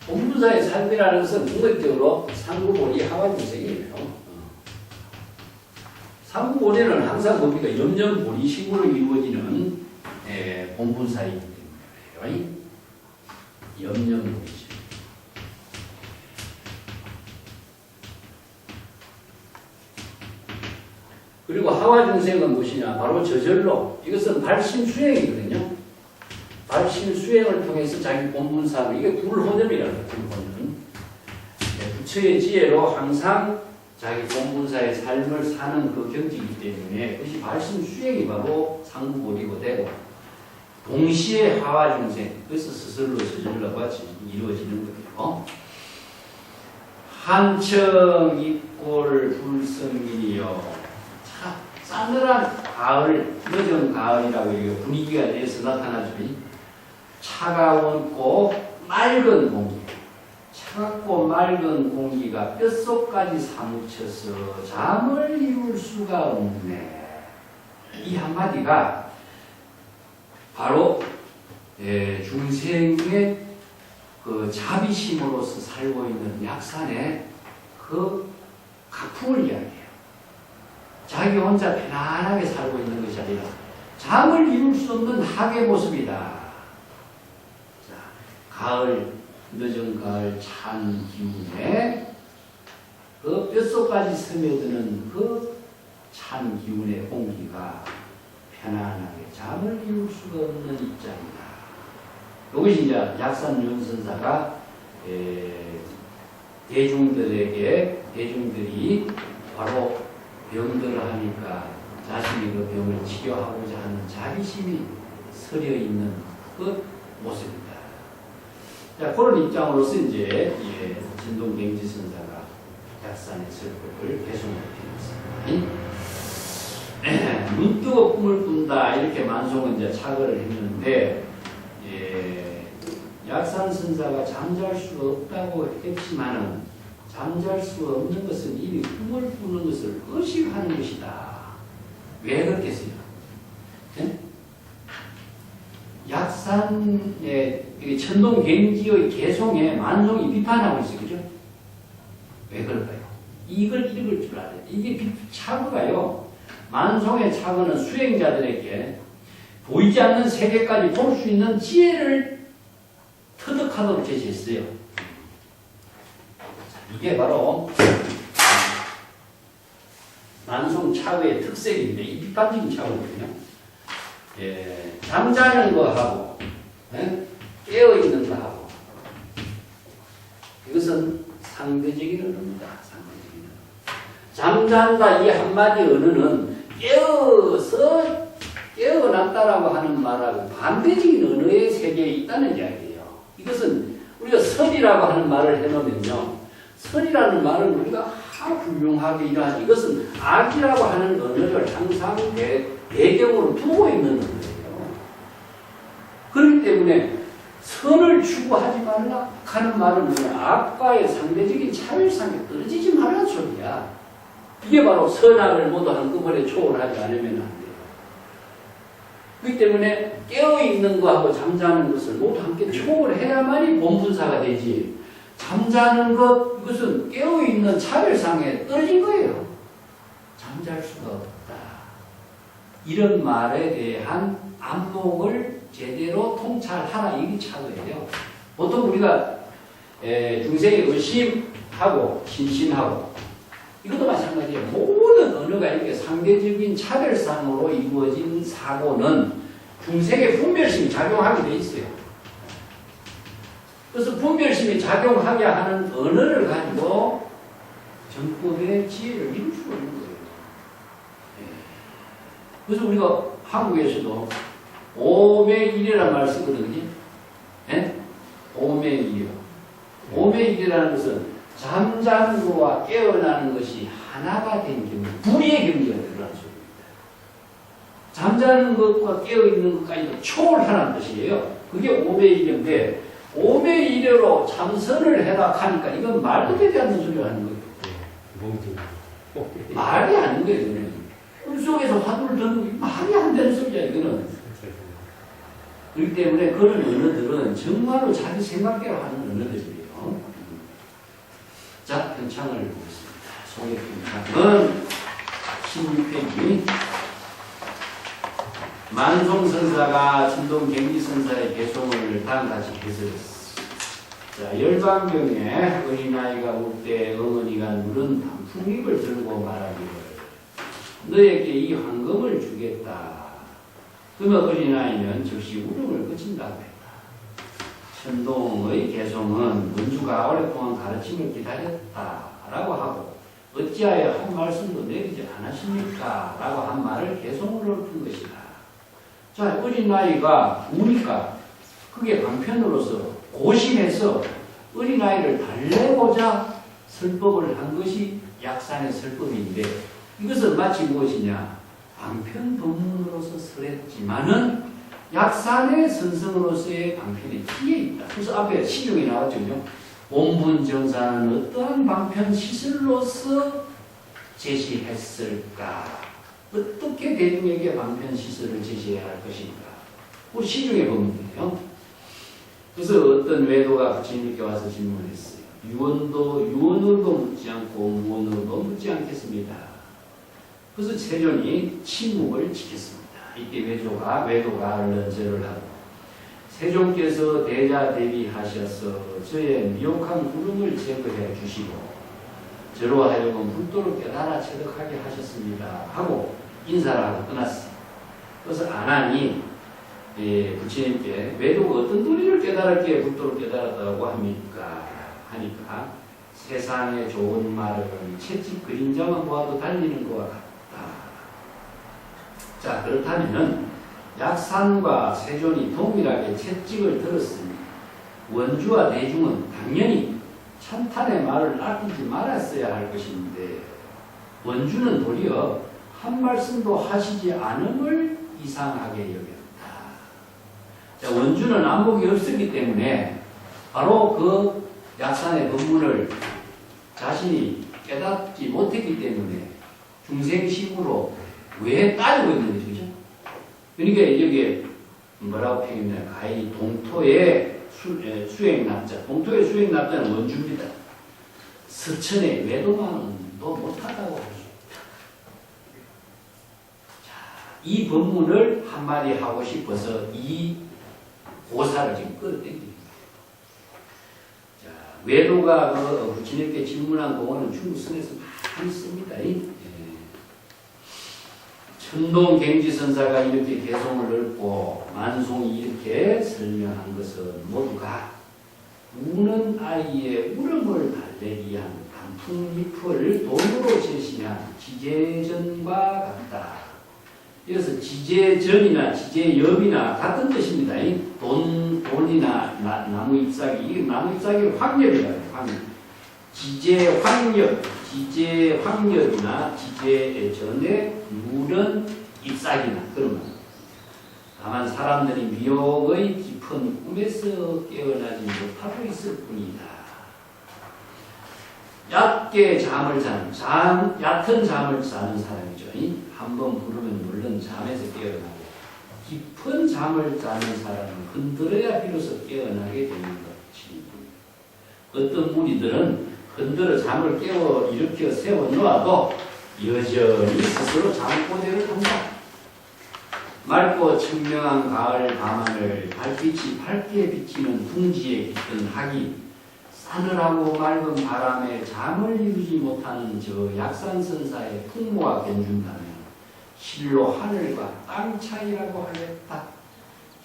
A: 본분사의 삶이라는 것은 궁극적으로 삼구보리 하와증생이에요. 삼구보리는 항상 뭡니까? 염전보리식으로 이루어지는 본분사이기 때문에 염전보리식. 그리고 하와중생은 무엇이냐? 바로 저절로 이것은 발심수행이거든요. 발심수행을 통해서 자기 본분사를, 이게 불호념이라고 해요. 불호념. 부처의 지혜로 항상 자기 본분사의 삶을 사는 그 경지이기 때문에 그것이 발심수행이 바로 상구보리고 되고 동시에 하와중생, 그래서 스스로 저절로가 이루어지는 거예요. 한청 입골 불성민이요. 싸늘한 가을, 늦은 가을이라고 해요. 분위기가 내서 나타나죠. 차가웠고 맑은 공기, 차갑고 맑은 공기가 뼛속까지 사무쳐서 잠을 이룰 수가 없네. 이 한마디가 바로 중생의 그 자비심으로서 살고 있는 약산의 그 가풍을 이야기해요. 자기 혼자 편안하게 살고 있는 것이 아니라 잠을 이룰 수 없는 학의 모습이다. 자, 가을, 늦은 가을 찬 기운에 그 뼛속까지 스며드는 그 찬 기운의 공기가 편안하게 잠을 이룰 수가 없는 입장이다. 이것이 이제 약산윤선사가 대중들이 바로 병들을 하니까 자신이 그 병을 치료하고자 하는 자비심이 서려 있는 그 모습입니다. 자, 그런 입장으로서 이제 진동갱지선사가 약산의 설법을 배송을 드렸습니다. 눈 뜨고 꿈을 꾼다 이렇게 만송은 이제 착을 했는데 약산선사가 잠잘 수가 없다고 했지만은 잠잘 수 없는 것은 이미 꿈을 꾸는 것을 의식하는 것이다. 왜 그렇겠어요? 네? 약산의 천동갱지의 개송에 만송이 비판하고 있어요. 그죠? 왜 그럴까요? 이걸 읽을 줄 알아요. 이게 차구가요. 만송의 차구는 수행자들에게 보이지 않는 세계까지 볼 수 있는 지혜를 터득하도록 제시했어요. 이게 바로 만송 차구의 특색인데 이 비판적인 차구거든요. 잠자는 거하고 깨어있는 거하고 이것은 상대적인 언어입니다. 상대적인 언어. 잠잔다 이 한마디 언어는 깨어났다라고 하는 말하고 반대적인 언어의 세계에 있다는 이야기예요. 이것은 우리가 선이라고 하는 말을 해놓으면요. 선이라는 말은 우리가 훌륭하게 일하지. 이것은 악이라고 하는 언어를 항상 배경으로 두고 있는 언어예요. 그렇기 때문에 선을 추구하지 말라 하는 말은 뭐냐. 악과의 상대적인 차별상에 떨어지지 말라는 소리야. 이게 바로 선악을 모두 한꺼번에 초월하지 않으면 안 돼요. 그렇기 때문에 깨어있는 것하고 잠자는 것을 모두 함께 초월해야만이 본분사가 되지. 잠자는 것, 이것은 깨어있는 차별상에 떨어진 거예요. 잠잘 수가 없다. 이런 말에 대한 안목을 제대로 통찰하라, 이게 차도예요. 보통 우리가 중생의 의심하고 신신하고 이것도 마찬가지예요. 모든 언어가 이렇게 상대적인 차별상으로 이루어진 사고는 중생의 분별심이 작용하게 돼 있어요. 그래서 분별심이 작용하게 하는 언어를 가지고 정법의 지혜를 이룰 수가 있는 거예요. 그래서 우리가 한국에서도 오매일이라는 말을 쓰거든요. 네? 오매일. 오매일이라는 것은 잠자는 것과 깨어나는 것이 하나가 된 경우, 불의의 경지가 들어간 소리입니다. 잠자는 것과 깨어있는 것까지도 초월하는 뜻이에요. 그게 오매일인데, 오매일으로 참선을 해라 하니까 이건 말도 되지 않는 소리를 하는 거예요. 말이 안 되는 거예요, 이거는. 꿈속에서 화두를 듣는 게 말이 안 되는 소리야, 이거는. 그렇기 때문에 그런 언어들은 정말로 자기 생각대로 하는 언어들이에요. 자, 편창을 보겠습니다. 소개 편창은 16페이지. 만송선사가 진동경기선사의 개송을 다음같이 해석했습니다. 자, 열반경에 어린아이가 울 때 어머니가 누른 단풍잎을 들고 말하기를 너에게 이 황금을 주겠다. 그러면 어린아이는 즉시 울음을 그친다고 했다. 천동의 개송은 문주가 오랫동안 가르침을 기다렸다라고 하고 어찌하여 한 말씀도 내리지 않으십니까? 라고 한 말을 개송으로 푼 것이다. 자, 어린아이가 우니까 그게 방편으로서 고심해서 어린아이를 달래고자 설법을 한 것이 약산의 설법인데 이것은 마치 무엇이냐? 방편 법문으로서 설했지만은 약산의 선성으로서의 방편에 기에 있다. 그래서 앞에 시중에 나왔죠. 본분정사는 어떠한 방편 시설로서 제시했을까? 어떻게 대중에게 방편 시설을 제시해야 할 것인가? 우리 시중에 법문이에요. 그래서 어떤 외도가 부처님께 와서 질문했어요. 유언으로도 묻지 않고 무언으로도 묻지 않겠습니다. 그래서 세존이 침묵을 지켰습니다. 이때 외도가 얼른 절을 하고 세존께서 대자 대비하셔서 저의 미혹한 구름을 제거해 주시고 저로 하여금 불도를 깨달아 체득하게 하셨습니다. 하고 인사를 하고 떠났어요. 그래서 안하니 부처님께 외도가 어떤 도리를 깨달았기에 불도를 깨달았다고 합니까? 하니까 세상의 좋은 말은 채찍 그림자만 보아도 달리는 것과 같다. 자, 그렇다면 약산과 세존이 동일하게 채찍을 들었으니 원주와 대중은 당연히 찬탄의 말을 아끼지 말았어야 할 것인데 원주는 도리어 한 말씀도 하시지 않음을 이상하게 여겼다. 자, 원주는 안목이 없었기 때문에 바로 그 약산의 법문을 자신이 깨닫지 못했기 때문에 중생심으로 왜 따지고 있는 거죠? 그죠? 그러니까 여기에 뭐라고 표현했냐? 가히 동토의 수행납자. 동토의 수행납자는 원주입니다. 서천의 외도만도 못하다고 할 수 있다. 자, 이 법문을 한마디 하고 싶어서 이 고사를 지금 끌어당깁니다. 자, 외도가 부처님께 질문한 공원은 중국 선에서 많이 씁니다. 천동경지선사가 이렇게 개송을 넓고 만송이 이렇게 설명한 것은 모두가 우는 아이의 울음을 달래기 위한 단풍잎을 돈으로 제시한 지제전과 같다. 이것은 지제전이나 지제엽이나 같은 뜻입니다. 돈이나 나무 잎사귀, 나무 잎사귀를 황엽이라고 해요. 지제황엽이나 지제전에 물은 잎사귀나 그런 말. 다만 사람들이 미혹의 깊은 꿈에서 깨어나지 못하고 있을 뿐이다. 얕은 잠을 자는 사람이죠. 한번 부르면 물론 잠에서 깨어나고 깊은 잠을 자는 사람은 흔들어야 비로소 깨어나게 되는 것입니다. 어떤 무리들은 흔들어 잠을 깨워 일으켜 세워 놓아도 여전히 스스로 잠꼬대를 한다. 맑고 청명한 가을 밤하늘 달빛이 밝게 비치는 둥지에 깃든 학이 싸늘하고 맑은 바람에 잠을 이루지 못하는 저 약산선사의 풍모가 견준다면 실로 하늘과 땅 차이라고 하겠다.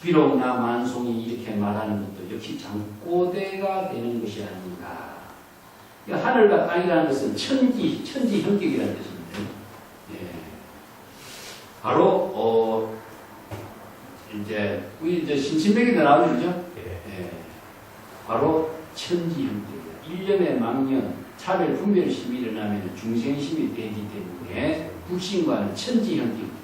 A: 비록 나 만송이 이렇게 말하는 것도 역시 잠꼬대가 되는 것이 아닌가. 그러니까 하늘과 땅이라는 것은 천지 형격이라는 뜻입니다. 예. 바로 이제 우리 이제 신신백에도 나오죠. 예. 바로 천지 형격이다. 일념의 망념, 차별 분별심이 일어나면 중생심이 되기 때문에 불신과는 천지 형격입니다.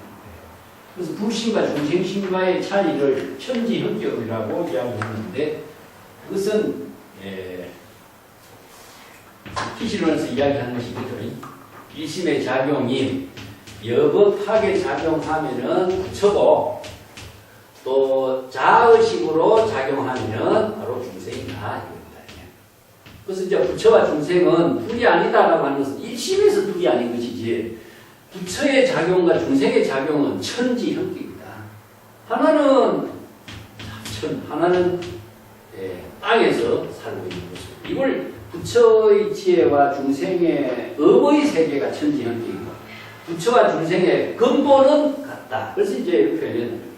A: 그래서 불신과 중생심과의 차이를 천지 형격이라고 이야기하는데 그것은 기실론에서 이야기하는 것이거든요. 일심의 작용이 여법하게 작용하면은 부처고 또 자의식으로 작용하면은 바로 중생이다 이겁니다. 그래서 이제 부처와 중생은 둘이 아니다라고 하는 것은 일심에서 둘이 아닌 것이지 부처의 작용과 중생의 작용은 천지 형격이다. 하나는 하나는 땅에서 살고 있는 것이고 이걸 부처의 지혜와 중생의 업의 세계가 천지 형격이고 부처와 중생의 근본은 같다. 그래서 이제 이렇게 표현했는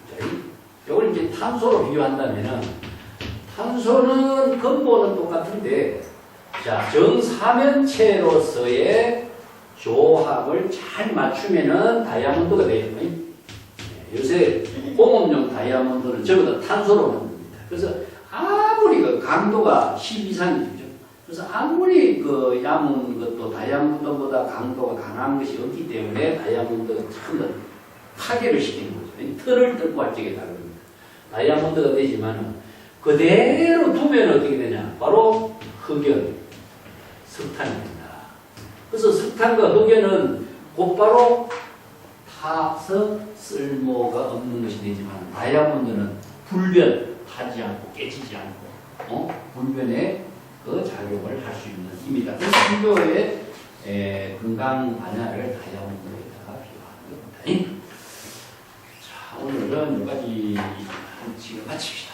A: 이걸 이제 탄소로 비교한다면은 탄소는 근본은 똑같은데 자 정사면체로서의 조합을 잘 맞추면은 다이아몬드가 되죠. 요새 공업용 다이아몬드는 전부 다 탄소로 만듭니다. 그래서 아무리 그 강도가 10 이상이죠. 그래서 아무리 그 얇은 것도 다이아몬드보다 강도가 강한 것이 없기 때문에 다이아몬드가 참 파괴를 시키는 거죠. 털을 뜯고 할 적에 다릅니다. 다이아몬드가 되지만 그대로 두면 어떻게 되냐? 바로 흑연, 석탄이 된다. 그래서 석탄과 흑연은 곧바로 타서 쓸모가 없는 것이 되지만 다이아몬드는 불변, 타지 않고 깨지지 않고 불변의 그 작용을 할 수 있는 힘이다. 그래서 신조의 건강 반야를 다이아몬드에다가 비유하는 겁니다. 자, 오늘은 여기까지 지금 마칩시다.